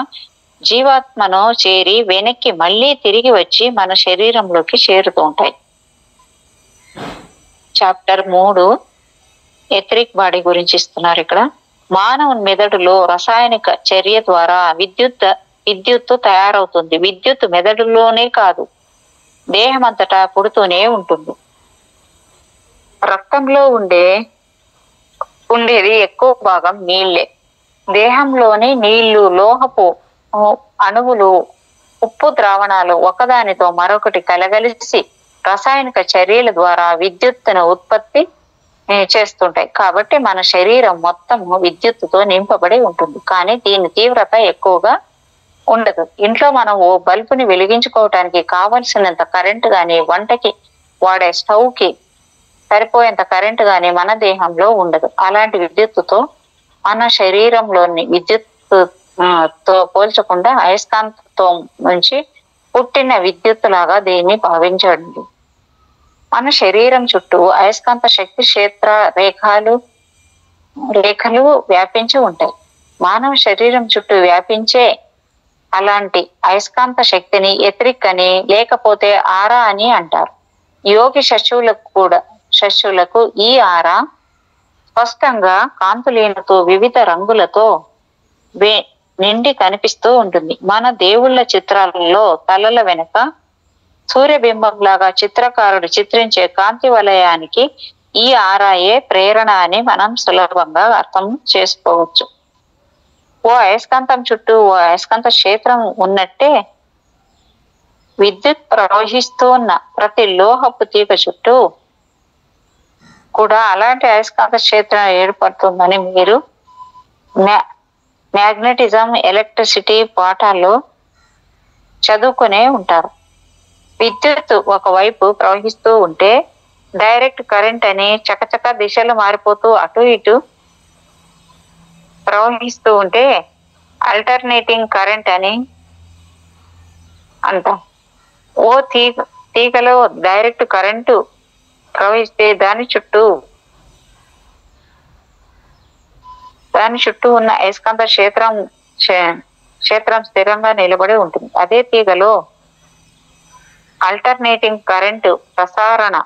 B: జీవాత్మను చేరి వెనక్కి మళ్ళీ తిరిగి వచ్చి మన శరీరంలోకి చేరుతూ ఉంటాయి. చాప్టర్ 3 ఎథరిక్ బాడీ గురించి ఇస్తున్నారు ఇక్కడ. మానవుని మెదడులో రసాయనిక చర్య ద్వారా విద్యుత్తు తయారవుతుంది. విద్యుత్ మెదడులోనే కాదు, దేహమంతటా పుడుతూనే ఉంటుంది. రక్తంలో ఉండేది ఎక్కువ భాగం నీళ్లే. దేహంలోని నీళ్లు, లోహపు అణువులు, ఉప్పు ద్రావణాలు ఒకదానితో మరొకటి కలగలిసి రసాయనిక చర్యల ద్వారా విద్యుత్తును ఉత్పత్తి చేస్తుంటాయి. కాబట్టి మన శరీరం మొత్తం విద్యుత్తుతో నింపబడి ఉంటుంది, కానీ దీని తీవ్రత ఎక్కువగా ఉండదు. ఇంట్లో మనం ఓ బల్బుని వెలిగించుకోవటానికి కావలసినంత కరెంటు గాని, వంటకి వాడే స్టవ్ కి సరిపోయేంత కరెంటు గాని మన దేహంలో ఉండదు. అలాంటి విద్యుత్తుతో మన శరీరంలోని విద్యుత్తుతో పోల్చకుండా అయస్కాంతం నుంచి పుట్టిన విద్యుత్తు లాగా దీన్ని భావించండి. మన శరీరం చుట్టూ అయస్కాంత శక్తి క్షేత్ర రేఖలు వ్యాపించి ఉంటాయి. మానవ శరీరం చుట్టూ వ్యాపించే అలాంటి అయస్కాంత శక్తిని ఎథరిక్ అని లేకపోతే ఆరా అని అంటారు. యోగి శస్యులకు ఈ ఆరా స్పష్టంగా కాంతులీనతో వివిధ రంగులతో నిండి కనిపిస్తూ ఉంటుంది. మన దేవుళ్ళ చిత్రాలలో తలల వెనుక సూర్యబింబం లాగా చిత్రకారుడు చిత్రించే కాంతి వలయానికి ఈ ఆరాయే ప్రేరణ అని మనం సులభంగా అర్థం చేసుకోవచ్చు. ఓ అయస్కాంతం చుట్టూ ఓ అయస్కాంత క్షేత్రం ఉన్నట్టే విద్యుత్ ప్రవహిస్తూ ఉన్న ప్రతి లోహపు తీగ చుట్టూ కూడా అలాంటి అయస్కాంత క్షేత్రం ఏర్పడుతుందని మీరు మ్యాగ్నెటిజం, ఎలక్ట్రిసిటీ పాఠాల్లో చదువుకునే ఉంటారు. విద్యుత్ ఒకవైపు ప్రవహిస్తూ ఉంటే డైరెక్ట్ కరెంట్ అని, చకచక దిశలు మారిపోతూ అటు ఇటు ప్రవహిస్తూ ఉంటే ఆల్టర్నేటింగ్ కరెంట్ అని అంటాం. ఓ తీగలో డైరెక్ట్ కరెంటు ప్రవహిస్తే దాని చుట్టూ ఉన్న అయస్కాంత క్షేత్రం స్థిరంగా నిలబడి ఉంటుంది. అదే తీగలో ఆల్టర్నేటింగ్ కరెంటు ప్రసారణ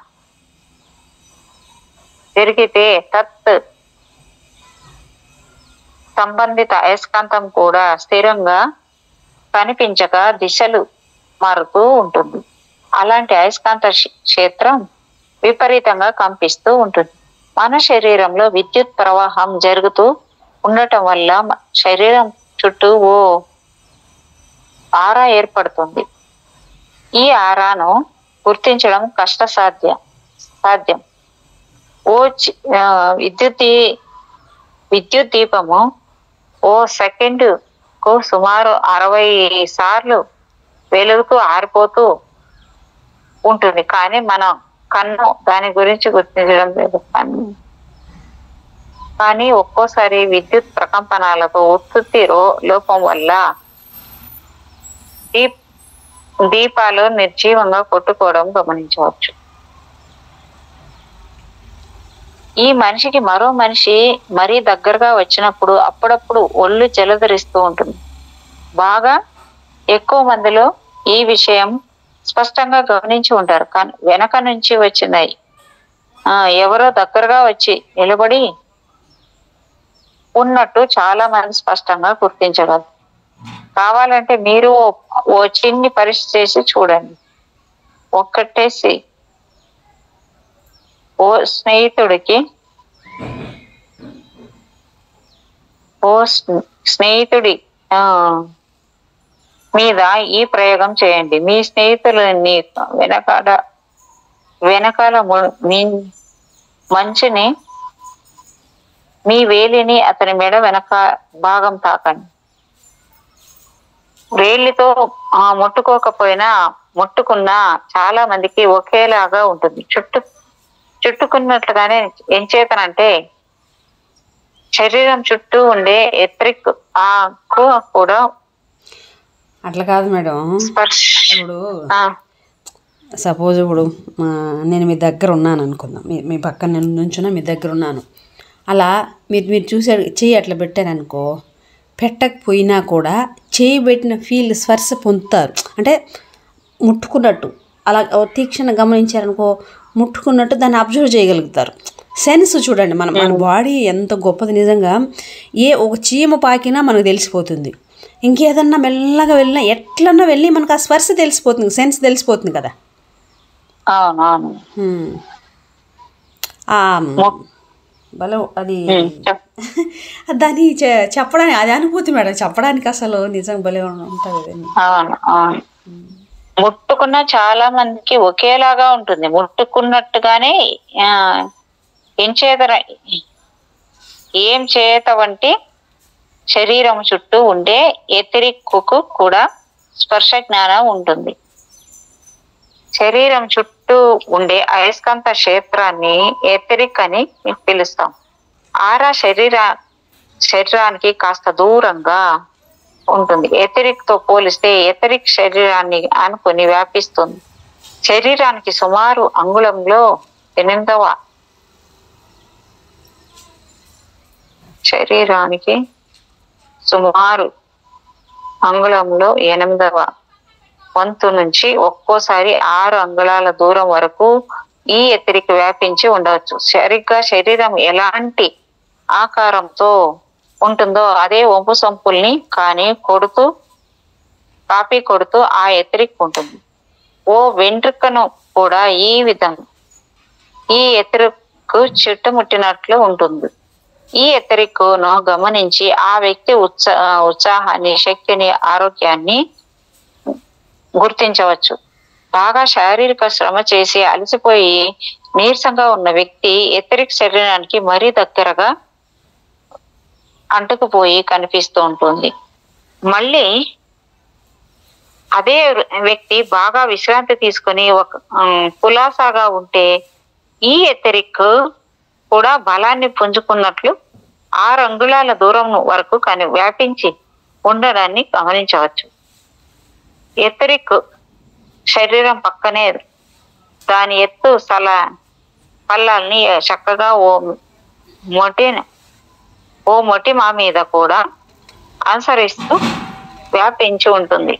B: జరిగితే తత్ సంబంధిత అయస్కాంతం కూడా స్థిరంగా కనిపించక దిశలు మారుతూ ఉంటుంది. అలాంటి అయస్కాంత క్షేత్రం విపరీతంగా కంపిస్తూ ఉంటుంది. మన శరీరంలో విద్యుత్ ప్రవాహం జరుగుతూ ఉండటం వల్ల శరీరం చుట్టూ ఓ ఆరా ఏర్పడుతుంది. ఈ ఆరాను గుర్తించడం సాధ్యం. ఓ విద్యుత్ దీపము ఓ సెకండ్కు సుమారు 60 సార్లు వెలుగుతూ ఆరిపోతూ ఉంటుంది. కానీ మన కన్ను దాని గురించి గుర్తించడం లేదు. కానీ ఒక్కోసారి విద్యుత్ ప్రకంపనాలతో ఉత్పత్తి లోపం వల్ల దీపాలు నిర్జీవంగా కొట్టుకోవడం గమనించవచ్చు. ఈ మనిషికి మరో మనిషి మరీ దగ్గరగా వచ్చినప్పుడు అప్పుడప్పుడు ఒళ్ళు జలధరిస్తూ ఉంటుంది. బాగా ఎక్కువ మందిలో ఈ విషయం స్పష్టంగా గమనించి ఉంటారు. కానీ వెనక నుంచి వచ్చినాయి ఎవరో దగ్గరగా వచ్చి నిలబడి ఉన్నట్టు చాలా మంది స్పష్టంగా గుర్తించగలరు. కావాలంటే మీరు ఓ చిన్ని పరీక్ష చేసి చూడండి. ఒక్కటేసి ఓ స్నేహితుడి మీద ఈ ప్రయోగం చేయండి. మీ స్నేహితులని వెనకాల మంచుని మీ వేలిని అతని మెడ వెనక భాగం తాకండి. వేలితో ముట్టుకున్నా చాలా మందికి ఒకేలాగా ఉంటుంది. చుట్టుకున్నట్లుగానే ఎంచేతనంటే శరీరం చుట్టూ ఉండే ఎత్రిక్ కూడా
A: అట్లా కాదు మేడం. ఇప్పుడు సపోజ్ ఇప్పుడు నేను మీ దగ్గర ఉన్నాను అనుకుందాం, మీ పక్కన నేను నుంచున్నా, మీ దగ్గర ఉన్నాను. అలా మీరు చూసాడు చెయ్యి అట్లా పెట్టారనుకో, పెట్టకపోయినా కూడా చేయి పెట్టిన స్పర్శ పొందుతారు. అంటే ముట్టుకున్నట్టు అలా తీక్షణ గమనించారనుకో, ముట్టుకున్నట్టు దాన్ని అబ్జర్వ్ చేయగలుగుతారు. సెన్స్ చూడండి, మన బాడీ ఎంత గొప్పది నిజంగా. ఒక చీమ పాకినా మనకు తెలిసిపోతుంది. ఇంకేదన్నా మెల్లగా వెళ్ళినా ఎట్లన్నా వెళ్ళి మనకు ఆ స్పర్శ తెలిసిపోతుంది, సెన్స్ తెలిసిపోతుంది కదా. భలే అది దాన్ని చెప్పడానికి అది అనుభూతి మేడం, చెప్పడానికి అసలు నిజం భలే ఉంటుంది.
B: ముట్టుకున్న చాలా మందికి ఒకేలాగా ఉంటుంది. ముట్టుకున్నట్టుగానే ఏం చేత వంటి శరీరం చుట్టూ ఉండే ఎతిరిక్కు కూడా స్పర్శ జ్ఞానం ఉంటుంది. శరీరం చుట్టూ ఉండే అయస్కాంత క్షేత్రాన్ని ఎతిరిక్ అని పిలుస్తాం. ఆరా శరీరానికి కాస్త దూరంగా ఉంటుంది. ఎతిరిక్ తో పోలిస్తే ఎతిరిక్ శరీరాన్ని అనుకుని వ్యాపిస్తుంది. శరీరానికి సుమారు అంగుళంలో 8వ శరీరానికి సుమారు అంగుళంలో 8వ వంతు నుంచి ఒక్కోసారి 6 అంగుళాల దూరం వరకు ఈ ఎత్తిరికి వ్యాపించి ఉండవచ్చు. సరిగ్గా శరీరం ఎలాంటి ఆకారంతో ఉంటుందో అదే వంపు సంపుల్ని కాపీ కొడుతూ ఆ ఎత్తిరికి ఉంటుంది. ఓ వెంట్రుకను కూడా ఈ విధంగా ఈ ఎత్తిరిక్కు చుట్టుముట్టినట్లు ఉంటుంది. ఈ ఎత్తిరిక్కును గమనించి ఆ వ్యక్తి ఉత్సాహాన్ని, శక్తిని, ఆరోగ్యాన్ని గుర్తించవచ్చు. బాగా శారీరక శ్రమ చేసి అలసిపోయి నీరసంగా ఉన్న వ్యక్తి ఎథరిక్ శరీరానికి మరీ దగ్గరగా అంటుకుపోయి కనిపిస్తూ ఉంటుంది. మళ్ళీ అదే వ్యక్తి బాగా విశ్రాంతి తీసుకొని ఒక కులాసాగా ఉంటే ఈ ఎథరిక్ కూడా బలాన్ని పుంజుకున్నట్లు 6 అంగుళాల దూరం వరకు వ్యాపించి ఉండడాన్ని గమనించవచ్చు. ఎథరిక్ శరీరం పక్కనే దాని ఎత్తు పల్లాల్ని చక్కగా ఓ మొటిమ మీద కూడా అనుసరిస్తూ వ్యాపించి ఉంటుంది.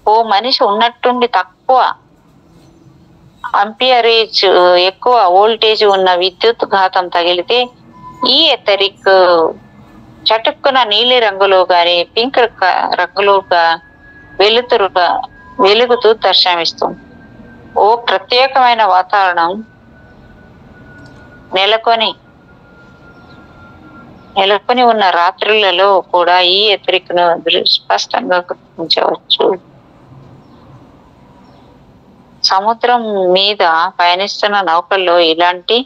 B: ఓ మనిషి ఉన్నట్టుండి తక్కువ అంపియరేజ్ ఎక్కువ వోల్టేజ్ ఉన్న విద్యుత్ ఘాతం తగిలితే ఈ ఎథరిక్ చటుక్కున నీలి రంగులో గాని పింక్ రంగులోగా వెలుగుతూ దర్శనమిస్తుంది. ఓ ప్రత్యేకమైన వాతావరణం నెలకొని ఉన్న రాత్రులలో కూడా ఈ ఎథరిక్ ను స్పష్టంగా గుర్తించవచ్చు. సముద్రం మీద పయనిస్తున్న నౌకల్లో ఇలాంటి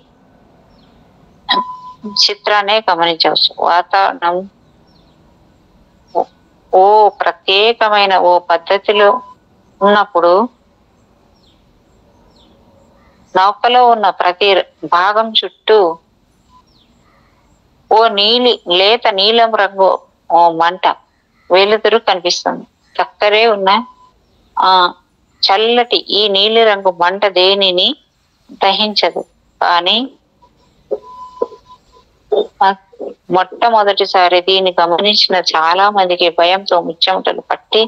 B: చిత్రాన్ని గమనించవచ్చు. వాతావరణం ఓ ప్రత్యేకమైన ఓ పద్ధతిలో ఉన్నప్పుడు నౌకలో ఉన్న ప్రతి భాగం చుట్టూ ఓ లేత నీలం రంగు మంట వెలుతురు కనిపిస్తుంది. చక్కరే ఉన్న చల్లటి ఈ నీలి రంగు మంట దేనిని దహించదు. కానీ మొట్టమొదటిసారి దీన్ని గమనించిన చాలా మందికి భయంతో ముచ్చెమటలు పట్టి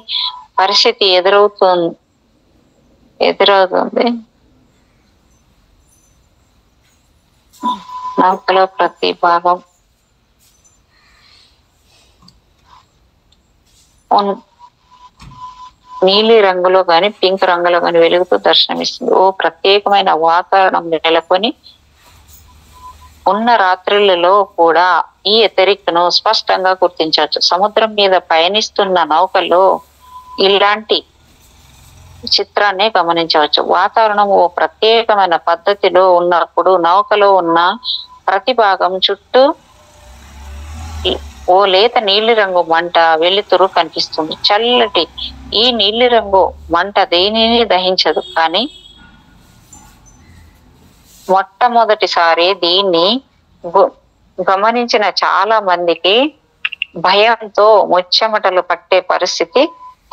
B: పరిస్థితి ఎదురవుతుంది. నౌకలో ప్రతి భాగం నీలి రంగులో గాని పింక్ రంగులో గాని వెలుగుతూ దర్శనమిస్తుంది. ఓ ప్రత్యేకమైన వాతావరణం నెలకొని ఉన్న రాత్రులలో కూడా ఈ ఎథరిక్ ను స్పష్టంగా గుర్తించవచ్చు. సముద్రం మీద పయనిస్తున్న నౌకలో ఇలాంటి చిత్రాన్ని గమనించవచ్చు. వాతావరణం ఓ ప్రత్యేకమైన పద్ధతిలో ఉన్నప్పుడు నౌకలో ఉన్న ప్రతి భాగం చుట్టూ ఓ లేత నీలి రంగు మంట వెలుతురు కనిపిస్తుంది. చల్లటి ఈ నీలి రంగు మంట దేనిని దహించదు. కానీ మొట్టమొదటిసారి దీన్ని గమనించిన చాలా మందికి భయంతో ముచ్చెమటలు పట్టే పరిస్థితి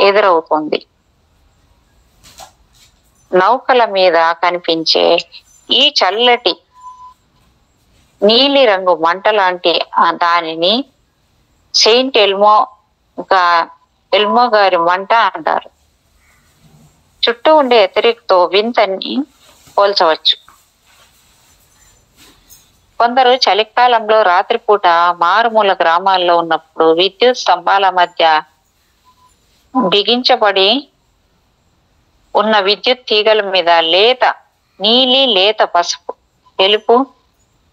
B: ఎదురవుతుంది. నౌకల మీద కనిపించే ఈ చల్లటి నీలి రంగు మంట లాంటి దానిని సెయింట్ ఎల్మో గారి మంట అంటారు. చుట్టూ ఉండే ఎథరిక్ తో వింతని పోల్చవచ్చు. కొందరు చలికాలంలో రాత్రిపూట మారుమూల గ్రామాల్లో ఉన్నప్పుడు విద్యుత్ స్తంభాల మధ్య బిగించబడి ఉన్న విద్యుత్ తీగల మీద లేత పసుపు తెలుపు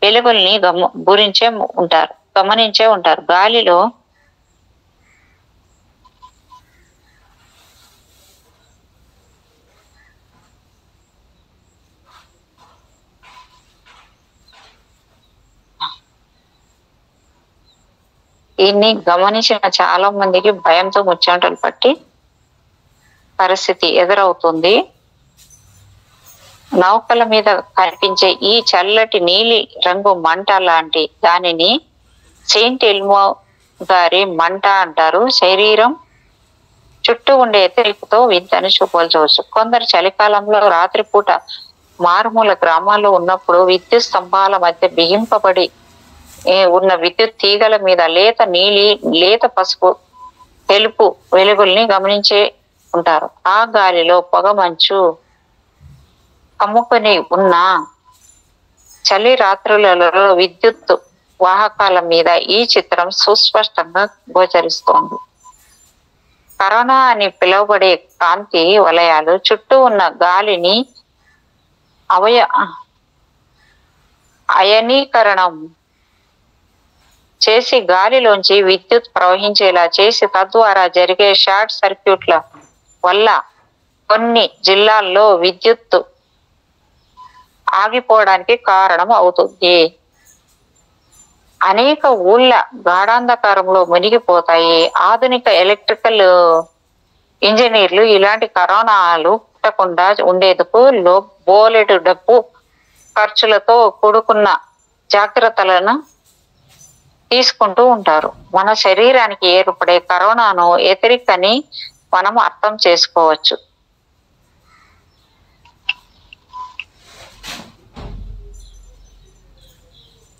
B: వెలుగుల్ని గమనించే ఉంటారు. గాలిలో దీన్ని గమనించిన చాలా మందికి భయంతో ముచ్చెమటలు పట్టి పరిస్థితి ఎదురవుతుంది. నౌకల మీద కనిపించే ఈ చల్లటి నీలి రంగు మంట లాంటి దానిని సెయింట్ ఎల్మో గారి మంట అంటారు. శరీరం చుట్టూ ఉండే ఎథరిక్తో వింతని పోల్చవచ్చు. కొందరు చలికాలంలో రాత్రిపూట మారుమూల గ్రామాల్లో ఉన్నప్పుడు విద్యుత్ స్తంభాల మధ్య బిగింపబడి ఉన్న విద్యుత్ తీగల మీద లేత పసుపు తెలుపు వెలుగుల్ని గమనించే ఉంటారు. ఆ గాలిలో పొగ మంచు కమ్ముకొని ఉన్న చలి రాత్రులలో విద్యుత్ వాహకాల మీద ఈ చిత్రం సుస్పష్టంగా గోచరిస్తోంది. కరోనా అని పిలువబడే కాంతి వలయాలు చుట్టూ ఉన్న గాలిని అయనీకరణం చేసి గాలిలోంచి విద్యుత్ ప్రవహించేలా చేసి తద్వారా జరిగే షార్ట్ సర్క్యూట్ల వల్ల కొన్ని జిల్లాల్లో విద్యుత్ ఆగిపోవడానికి కారణం అవుతుంది. అనేక ఊళ్ళ గాఢాంధకారంలో మునిగిపోతాయి. ఆధునిక ఎలక్ట్రికల్ ఇంజనీర్లు ఇలాంటి కరోనాలు పుట్టకుండా ఉండేందుకు బోలెడు డబ్బు ఖర్చులతో కూడుకున్న జాగ్రత్తలను తీసుకుంటూ ఉంటారు. మన శరీరానికి ఏర్పడే కరోనాను వ్యతిరేకని మనం అర్థం చేసుకోవచ్చు.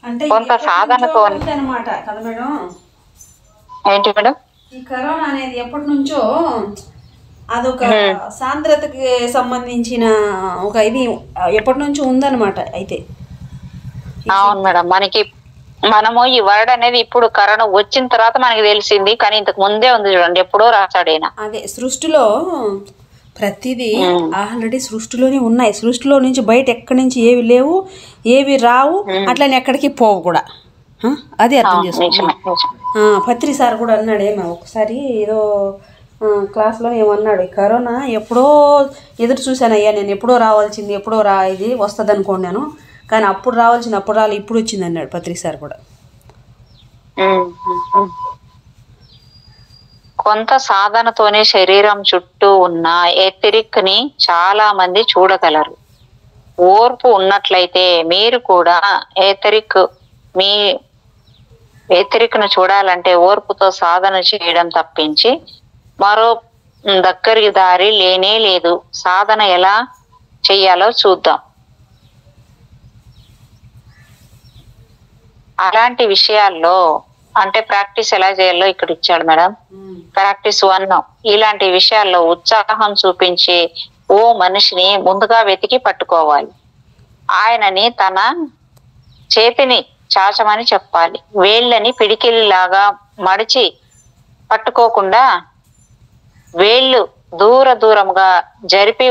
A: అంటే
B: కొంత సాధనతో
A: అనమాట కదా మేడం.
B: ఏంటి మేడం?
A: ఈ కరోనా అనేది ఎప్పటి నుంచో అదొక సాంద్రతకి సంబంధించిన ఒక ఇది ఎప్పటి నుంచో ఉందన్నమాట. అయితే
B: అవును మేడం, మనము ఈ వర్డ్ అనేది ఇప్పుడు కరోనా వచ్చిన తర్వాత మనకి తెలిసింది, కానీ ఇంతకు ముందే ఉంది చూడండి, ఎప్పుడో రాశాడైనా.
A: అదే సృష్టిలో ప్రతిదీ ఆల్రెడీ సృష్టిలోనే ఉన్నాయి. సృష్టిలో నుంచి బయట ఎక్కడి నుంచి ఏవి లేవు, ఏవి రావు, అట్లనే ఎక్కడికి పోవు కూడా. అది అర్థం చేసుకుంటాం. పత్రి సార్ కూడా అన్నాడు ఏమో ఒకసారి ఏదో క్లాస్లో ఏమన్నాడు, ఈ కరోనా ఎప్పుడో ఎదురు చూశానయ్యా నేను, ఎప్పుడో రావాల్సింది, ఎప్పుడో ఇది వస్తుంది అనుకోండి, కానీ అప్పుడు రావాల్సింది అప్పుడు రాలి ఇప్పుడు వచ్చింది అన్నాడు పత్రి సార్ కూడా.
B: కొంత సాధనతోనే శరీరం చుట్టూ ఉన్న ఎథరిక్ని చాలా మంది చూడగలరు. ఓర్పు ఉన్నట్లయితే మీరు కూడా మీ ఎథరిక్ను చూడాలంటే ఓర్పుతో సాధన చేయడం తప్పించి మరో దగ్గరి దారి లేనే లేదు. సాధన ఎలా చెయ్యాలో చూద్దాం. అలాంటి విషయాల్లో అంటే ప్రాక్టీస్ ఎలా చేయాలో ఇక్కడ ఇచ్చాడు మేడం. ప్రాక్టీస్ 1. ఇలాంటి విషయాల్లో ఉత్సాహం చూపించే ఓ మనిషిని ముందుగా వెతికి పట్టుకోవాలి. ఆయనని తన చేతిని చాచమని చెప్పాలి. వేళ్ళని పిడికిలిలాగా మడిచి పట్టుకోకుండా వేళ్ళు దూరంగా జరిపి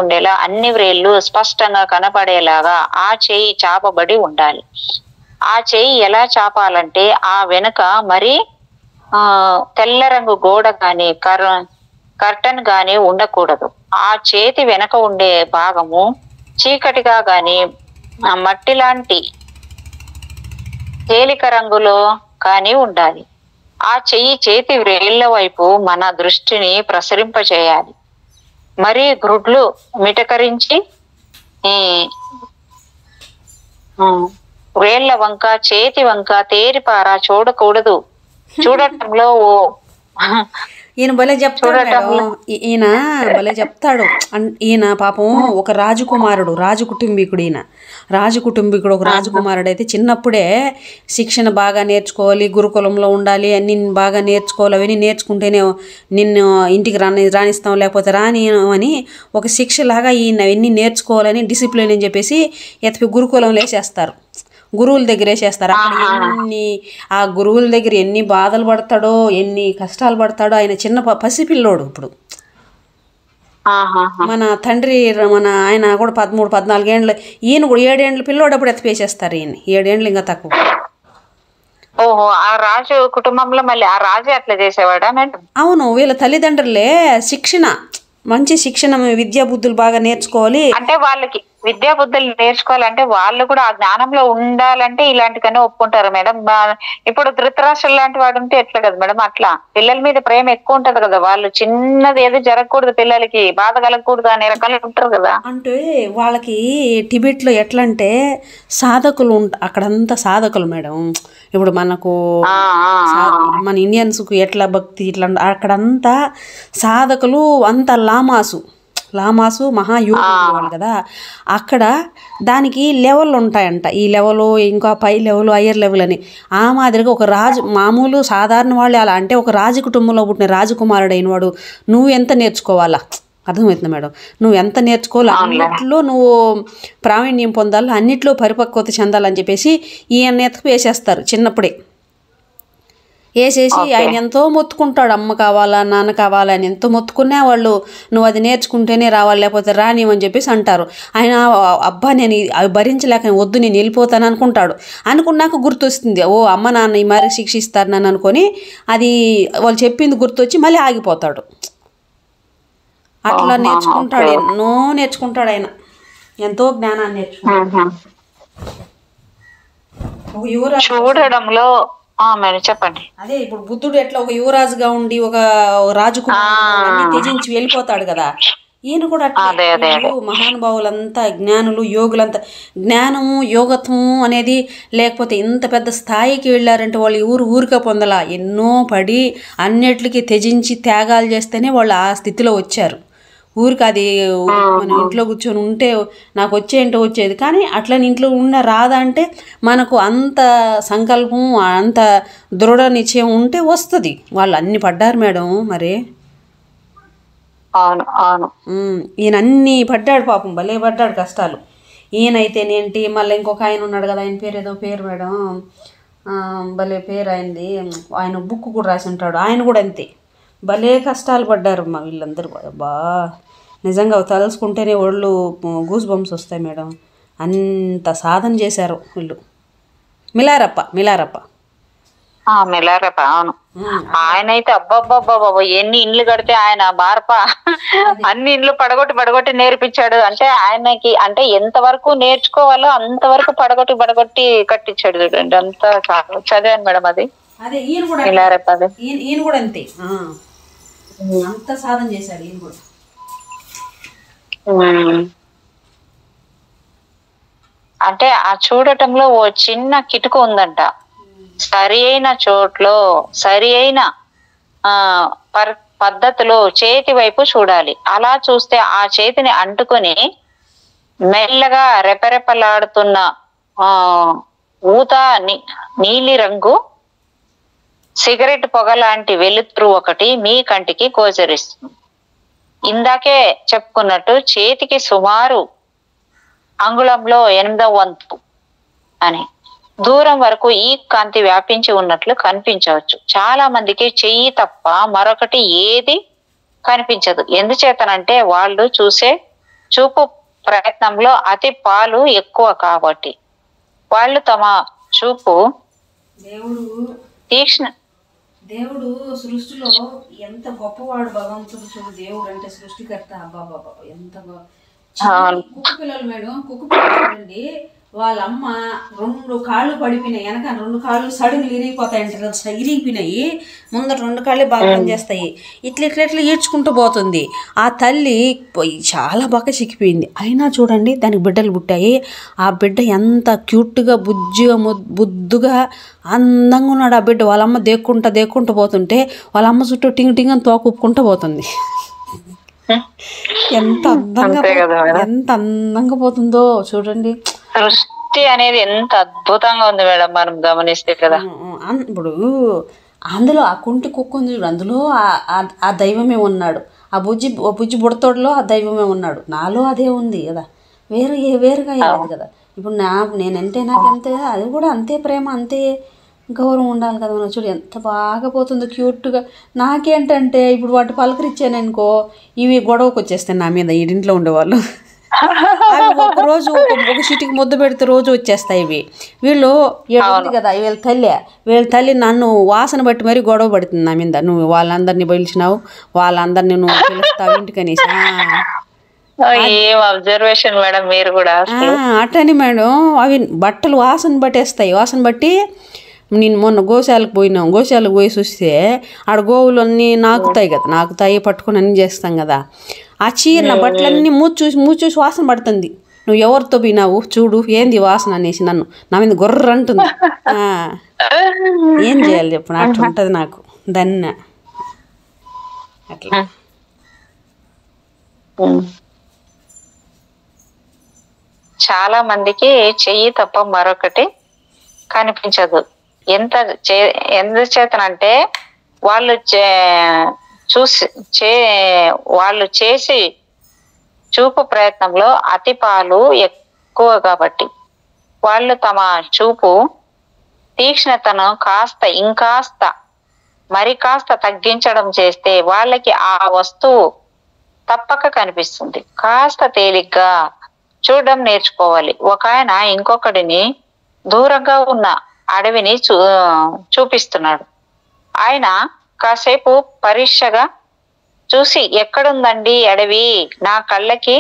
B: ఉండేలా అన్ని వ్రేళ్ళు స్పష్టంగా కనపడేలాగా ఆ చెయ్యి చాపబడి ఉండాలి. ఆ చెయ్యి ఎలా చాపాలంటే ఆ వెనుక మరి తెల్ల రంగు గోడ గాని కర్టన్ గాని ఉండకూడదు. ఆ చేతి వెనక ఉండే భాగము చీకటిగా గాని మట్టి లాంటి తేలిక రంగులో కానీ ఉండాలి. ఆ చేతి వ్రేళ్ల వైపు మన దృష్టిని ప్రసరింపచేయాలి. మరి గ్రుడ్లు మిటకరించి వేళ్ల వంక చేతి వంక తేరిపార చూడకూడదు. చూడటంలో
A: ఈయన భలే చెప్తాడు. ఈయన భలే చెప్తాడు. ఈయన పాపం ఒక రాజకుమారుడు, రాజకుటుంబీకుడు. ఈయన రాజకుటుంబీకుడు, ఒక రాజకుమారుడు అయితే చిన్నప్పుడే శిక్షణ బాగా నేర్చుకోవాలి, గురుకులంలో ఉండాలి, అన్ని బాగా నేర్చుకోవాలి, అవన్నీ నేర్చుకుంటేనే నిన్ను ఇంటికి రానిస్తాం, లేకపోతే రాని అని ఒక శిక్షలాగా ఈయన అవన్నీ నేర్చుకోవాలని డిసిప్లిన్ అని చెప్పేసి ఎత్తి గురుకులంలో వేసేస్తారు, గురువుల దగ్గర వేసేస్తారు. అక్కడ ఆ గురువుల దగ్గర ఎన్ని బాధలు పడతాడో, ఎన్ని కష్టాలు పడతాడో. ఆయన చిన్న పసిపిల్లోడు. ఇప్పుడు మన తండ్రి ఆయన కూడా 13-14 ఏండ్లు, ఈయన కూడా 7 ఏండ్ల పిల్లోడు అప్పుడు ఎత్తిపేసేస్తారు. ఈయన 7 ఏండ్లు ఇంకా తక్కువ.
B: ఓహో, ఆ రాజు కుటుంబంలో మళ్ళీ ఆ రాజు అట్లా చేసేవాడా మేడం?
A: అవును, వీళ్ళ తల్లిదండ్రులే మంచి శిక్షణ, విద్యా బుద్ధులు బాగా నేర్చుకోవాలి.
B: అంటే వాళ్ళకి విద్యా బుద్ధులు నేర్చుకోవాలంటే వాళ్ళు కూడా ఆ జ్ఞానంలో ఉండాలంటే ఇలాంటికన్నా ఒప్పుకుంటారు మేడం. ఇప్పుడు ధృతరాష్ట్రుడు లాంటి వాడు ఉంటే ఎట్లా కదా మేడం? అట్లా పిల్లల మీద ప్రేమ ఎక్కువ ఉంటది కదా. వాళ్ళు చిన్నది ఏదో జరగకూడదు, పిల్లలకి బాధ కలగకూడదు అనే రకాలు ఉంటారు కదా.
A: అంటే వాళ్ళకి టిబెట్లో ఎట్లా అంటే సాధకులు అక్కడంతా సాధకులు మేడం. ఇప్పుడు మనకు మన ఇండియన్స్కు ఎట్లా భక్తి ఇట్లా అక్కడంతా సాధకులు, అంతా లామాసు మహాయోగులు వాళ్ళు కదా. అక్కడ దానికి లెవెల్ ఉంటాయంట. ఈ లెవెల్, ఇంకా పై లెవెల్, హయ్యర్ లెవెల్ అని. ఆ మాదిరిగా ఒక మామూలు సాధారణ వాళ్ళు అలా అంటే ఒక రాజు కుటుంబంలో పుట్టిన రాజకుమారుడు అయిన వాడు నువ్వు ఎంత నేర్చుకోవాలా? అర్థమవుతుంది మేడం. నువ్వు ఎంత నేర్చుకోవాలి, అన్నిట్లో నువ్వు ప్రావీణ్యం పొందాలి, అన్నిట్లో పరిపక్వత చెందాలని చెప్పేసి ఈయన ఎత్తుకు వేసేస్తారు చిన్నప్పుడే. వేసేసి ఆయన ఎంతో మొత్తుకుంటాడు, అమ్మ కావాలా నాన్న కావాలా అని ఎంతో మొత్తుకున్నా వాళ్ళు నువ్వు అది నేర్చుకుంటేనే రావాలి లేకపోతే రానివని చెప్పేసి అంటారు. ఆయన అబ్బా నేను అవి భరించలేక వద్దు నేను వెళ్ళిపోతాను అనుకుంటాడు. అనుకున్నాక గుర్తొస్తుంది, ఓ అమ్మ నాన్న ఈ మరి శిక్షిస్తారు నన్ను అనుకొని అది వాళ్ళు చెప్పింది గుర్తొచ్చి మళ్ళీ ఆగిపోతాడు. అట్లా నేర్చుకుంటాడు, ఎన్నో నేర్చుకుంటాడు ఆయన, ఎంతో జ్ఞానాన్ని నేర్చుకుంటాడు.
B: చూడడంలో మేడం చెప్పండి.
A: అదే ఇప్పుడు బుద్ధుడు ఎట్లా ఒక యువరాజుగా ఉండి ఒక రాజుకుమారుడు త్యజించి వెళ్ళిపోతాడు కదా, ఈయన కూడా అట్లా మహానుభావులంతా జ్ఞానులు యోగులంతా జ్ఞానము యోగత్వము అనేది లేకపోతే ఇంత పెద్ద స్థాయికి వెళ్ళారంటే వాళ్ళు ఊరికే పొందలా, ఎన్నో పడి అన్నిటికీ త్యజించి త్యాగాలు చేస్తేనే వాళ్ళు ఆ స్థితిలో వచ్చారు. ఊరికి అది మన ఇంట్లో కూర్చొని ఉంటే నాకు వచ్చేంటో వచ్చేది, కానీ అట్లా ఇంట్లో ఉన్న రాదా అంటే మనకు అంత సంకల్పం అంత దృఢ నిశ్చయం ఉంటే వస్తుంది. వాళ్ళు అన్ని పడ్డారు మేడం మరి.
B: అవును అవును,
A: ఈయన అన్ని పడ్డాడు పాపం, భలే పడ్డాడు కష్టాలు. ఈయనైతేనేంటి, మళ్ళీ ఇంకొక ఆయన ఉన్నాడు కదా, ఆయన పేరు ఏదో పేరు మేడం, భలే పేరు అయింది, ఆయన బుక్ కూడా రాసి ఉంటాడు, ఆయన కూడా అంతే భలే కష్టాలు పడ్డారు మా వీళ్ళందరూ. బా నిజంగా తలుసుకుంటేనే ఒళ్ళు గూస్ బంప్స్ వస్తాయి మేడం, అంత సాధన చేశారు వీళ్ళు. మిలారప్ప
B: అవును. ఆయన అయితే అబ్బాబ్బాబ్బా ఎన్ని ఇండ్లు కడితే ఆయన బార్ప అన్ని ఇండ్లు పడగొట్టి నేర్పించాడు. అంటే ఆయనకి అంటే ఎంతవరకు నేర్చుకోవాలో అంతవరకు పడగొట్టి కట్టించాడు చూడండి. అంతా చదివాను మేడం అది.
A: అదే ఈయన కూడా ఈయన కూడా అంతే అంత సాధన చేశాడు ఈయన కూడా.
B: అంటే ఆ చూడటంలో ఓ చిన్న కిటుకు ఉందంట, సరి అయిన చోట్లో సరి అయిన పద్ధతిలో చేతి వైపు చూడాలి. అలా చూస్తే ఆ చేతిని అంటుకొని మెల్లగా రెపరెపలాడుతున్న ఊత నీలి రంగు సిగరెట్ పొగ లాంటి వెలుతురు ఒకటి మీ కంటికి గోచరిస్తుంది. ఇందాకే చెప్పుకున్నట్టు చేతికి సుమారు అంగుళంలో 8వ వంతు అని దూరం వరకు ఈ కాంతి వ్యాపించి ఉన్నట్లు కనిపించవచ్చు. చాలా మందికి చెయ్యి తప్ప మరొకటి ఏది కనిపించదు. ఎందుచేతనంటే వాళ్ళు చూపు ప్రయత్నంలో అతి పాలు ఎక్కువ కాబట్టి. వాళ్ళు తమ చూపు
A: దేవుడు సృష్టిలో ఎంత గొప్పవాడు భగవంతుడు. చూడు దేవుడు అంటే సృష్టికర్త. అబ్బాబాబా ఎంత కుక్క పిల్లలు మేడం, కుక్క పిల్లలు చూడండి, వాళ్ళ అమ్మ 2 కాళ్ళు పడిపోయినాయి, వెనక 2 కాళ్ళు సడుగులు ఇరిగిపోతాయంటారు, ఇరిగిపోయినాయి, ముందర 2 కాళ్ళే బాగా పనిచేస్తాయి, ఇట్లా ఈడ్చుకుంటూ పోతుంది. ఆ తల్లి చాలా బాగా చిక్కిపోయింది, అయినా చూడండి దానికి బిడ్డలు పుట్టాయి. ఆ బిడ్డ ఎంత క్యూట్గా బుద్దుగా అందంగా ఉన్నాడు ఆ బిడ్డ. వాళ్ళమ్మ దేక్కుంటూ పోతుంటే వాళ్ళ అమ్మ చుట్టూ టింగ్ అని తోకుప్పుకుంటూ పోతుంది. ఎంత అందంగా పోతుందో చూడండి.
B: సృష్టి అనేది ఎంత అద్భుతంగా ఉంది మేడం మనం గమనిస్తే కదా.
A: ఇప్పుడు అందులో ఆ కుంటి కుక్క ఉంది చూడు, అందులో ఆ దైవమే ఉన్నాడు. ఆ బుజ్జి బుడతోడలో ఆ దైవమే ఉన్నాడు. నాలో అదే ఉంది కదా, వేరుగా లేదు కదా. ఇప్పుడు నేనంటే నాకు అంతే, అది కూడా అంతే ప్రేమ, అంతే గౌరవం ఉండాలి కదా. మనం చూడు ఎంత బాగా పోతుందో క్యూట్గా. నాకేంటంటే ఇప్పుడు వాటి పలకరిచ్చాను అనుకో, ఇవి గొడవకు వచ్చేస్తాయి నా మీద, ఈ ఇంట్లో ఉండేవాళ్ళు. అవి ఒకరోజు ఒక సిటీకి ముద్ద పెడితే రోజు వచ్చేస్తాయి ఇవి. వీళ్ళు ఏడుంది కదా, వీళ్ళ తల్లి నన్ను వాసన బట్టి మరీ గొడవ పడుతుంది నా మీద. నువ్వు వాళ్ళందరినీ పిలిచినావు, వాళ్ళందరినీ నువ్వు పిలుస్తావు ఇంటికనేసి.
B: అబ్జర్వేషన్ మేడం మీరు కూడా.
A: అట్టని మేడం అవి బట్టలు వాసన బట్టి నేను మొన్న గోశాలకు పోయి చూస్తే ఆడ గోవులు అన్నీ నాకుతాయి పట్టుకొని అన్నీ చేస్తాం కదా. ఆ చీర నా బట్టలన్నీ మూచూసి వాసన పడుతుంది. నువ్వు ఎవరితో పోయినావు చూడు, ఏంది వాసన అనేసి నన్ను నా మీద గొర్ర అంటుంది. ఏం చేయాలి చెప్పు, అట్లా ఉంటుంది నాకు దన్న అట్లా.
B: చాలా మందికి చెయ్యి తప్ప మరొకటి కనిపించదు. ఎందుచేతనంటే వాళ్ళు చేసి చూపు ప్రయత్నంలో అతి పాలు ఎక్కువ కాబట్టి. వాళ్ళు తమ చూపు తీక్ష్ణతను ఇంకాస్త మరి కాస్త తగ్గించడం చేస్తే వాళ్ళకి ఆ వస్తువు తప్పక కనిపిస్తుంది. కాస్త తేలిగ్గా చూడడం నేర్చుకోవాలి. ఒక ఆయన ఇంకొకడిని దూరంగా ఉన్న అడవిని చూపిస్తున్నాడు. ఆయన కాసేపు పరీక్షగా చూసి, ఎక్కడుందండి అడవి, నా కళ్ళకి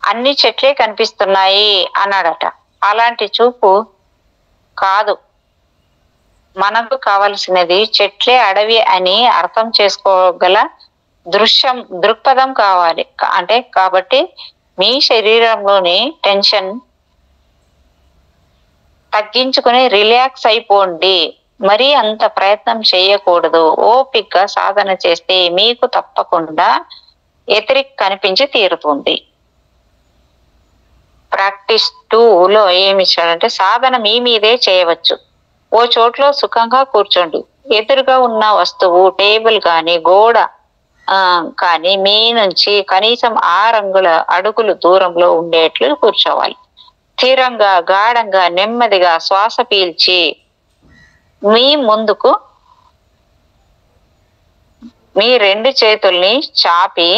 B: అన్ని చెట్లే కనిపిస్తున్నాయి అన్నాడట. అలాంటి చూపు కాదు, మనకు కావలసినది చెట్లే అడవి అని అర్థం చేసుకోగల దృక్పథం కావాలి. కాబట్టి మీ శరీరంలోని టెన్షన్ తగ్గించుకుని రిలాక్స్ అయిపోండి. మరీ అంత ప్రయత్నం చేయకూడదు. ఓపికగా సాధన చేస్తే మీకు తప్పకుండా ఎథరిక్ కనిపించి తీరుతుంది. ప్రాక్టీస్ 2లో ఏమి ఇచ్చాడంటే, సాధన మీ మీదే చేయవచ్చు. ఓ చోట్లో సుఖంగా కూర్చోండి. ఎదురుగా ఉన్న వస్తువు, టేబుల్ కానీ గోడ కానీ మీ నుంచి కనీసం 6 అడుగులు దూరంలో ఉండేట్లు కూర్చోవాలి. స్థిరంగా, గాఢంగా, నెమ్మదిగా శ్వాస పీల్చి మీ ముందుకు మీ 2 చేతుల్ని చాపి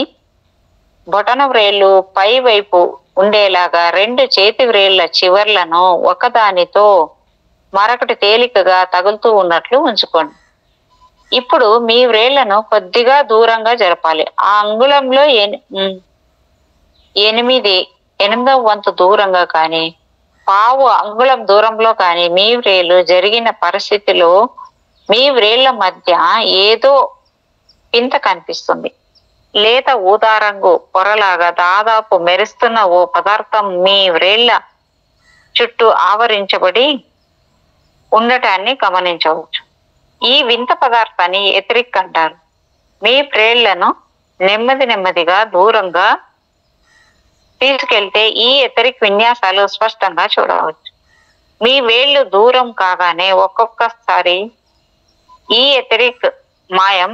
B: బొటన వ్రేళ్ళు పై వైపు ఉండేలాగా 2 చేతి వ్రేళ్ల చివర్లను ఒకదానితో మరొకటి తేలికగా తగులుతూ ఉన్నట్లు ఉంచుకోండి. ఇప్పుడు మీ వ్రేళ్లను కొద్దిగా దూరంగా జరపాలి. ఆ అంగుళంలో 8వ వంతు దూరంగా కానీ, పావు అంగుళం దూరంలో కానీ మీ వ్రేళ్లు జరిగిన పరిస్థితిలో మీ వ్రేళ్ల మధ్య ఏదో పింత కనిపిస్తుంది. లేత ఊదా రంగు పొరలాగా దాదాపు మెరుస్తున్న ఓ పదార్థం మీ వ్రేళ్ల చుట్టూ ఆవరించబడి ఉండటాన్ని గమనించవచ్చు. ఈ వింత పదార్థాన్ని ఎథరిక్ అంటారు. మీ వ్రేళ్లను నెమ్మదిగా దూరంగా తీసుకెళ్తే ఈ ఎథరిక్ విన్యాసాలు స్పష్టంగా చూడవచ్చు. మీ వేళ్లు దూరం కాగానే ఒక్కొక్కసారి ఈ ఎథరిక్ మాయం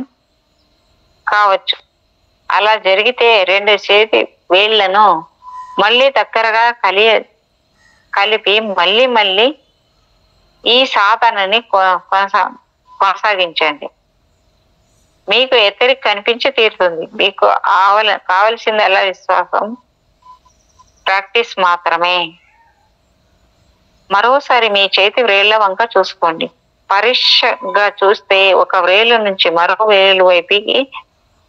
B: కావచ్చు. అలా జరిగితే 2 చేతి వేళ్లను మళ్ళీ దగ్గరగా కలిపి మళ్ళీ ఈ సాధనని కొనసాగించండి. మీకు ఎథరిక్ కనిపించి తీరుతుంది. మీకు కావలసింది ఎలా విశ్వాసం, ప్రాక్టీస్ మాత్రమే. మరోసారి మీ చేతి వ్రేళ్ల వంక చూసుకోండి. పరీక్షగా చూస్తే ఒక వ్రేలు నుంచి మరో వేలు వైపుకి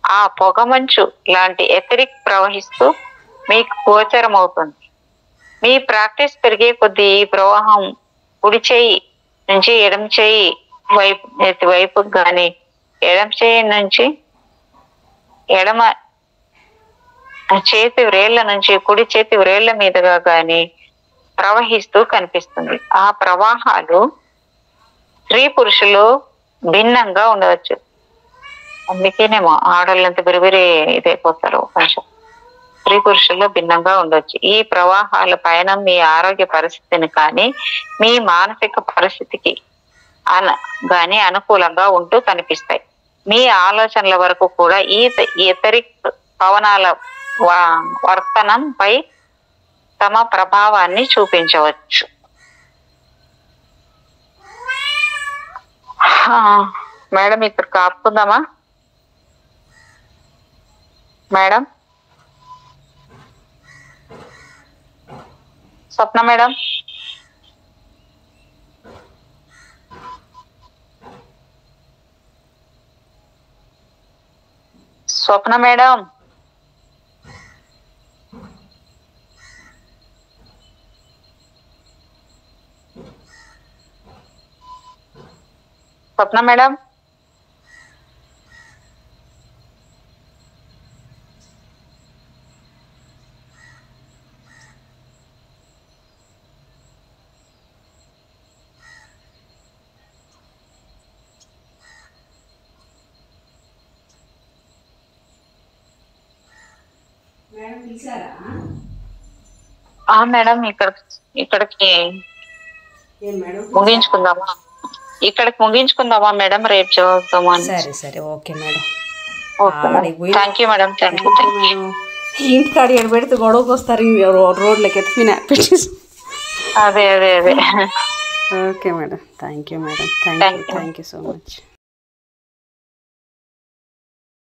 B: ఆ పొగమంచు లాంటి ఎథరిక్ ప్రవహిస్తూ మీకు గోచరం అవుతుంది. మీ ప్రాక్టీస్ పెరిగే కొద్దీ ఈ ప్రవాహం కుడి చేయి నుంచి ఎడమ చేయి వైపు కానీ, ఎడమ చేయి నుంచి ఎడమ చేతి వ్రేళ్ల నుంచి కుడి చేతి వ్రేళ్ల మీదుగా కానీ ప్రవహిస్తూ కనిపిస్తుంది. ఆ ప్రవాహాలు స్త్రీ పురుషులు భిన్నంగా ఉండవచ్చు. అందుకేనేమో ఆడవాళ్ళంతా బిరిబిరి ఇదైపోతారు. కొంచెం స్త్రీ పురుషుల్లో భిన్నంగా ఉండొచ్చు. ఈ ప్రవాహాల పైన మీ ఆరోగ్య పరిస్థితిని కానీ, మీ మానసిక పరిస్థితికి గాని అనుకూలంగా ఉంటూ కనిపిస్తాయి. మీ ఆలోచనల వరకు కూడా ఈ ఎథరిక్ పవనాల వర్తనంపై తమ ప్రభావాన్ని చూపించవచ్చు. మేడం, ఇక్కడ కాపుకుందామా మేడం? స్వప్న మేడం, స్వప్న మేడం, స్వప్న మేడం, మేడం ఇక్కడికి ముగించుకుందామా? మేడం, రేపు చదువుతామా?
A: సరే okay madam.
B: Thank you madam.
A: ఇంటికాడ ఎక్కడ పెడితే గొడవకు వస్తారు, రోడ్లకి ఎత్తిన పెట్టేసి.
B: అదే
A: okay madam. Thank you madam. Thank you so much.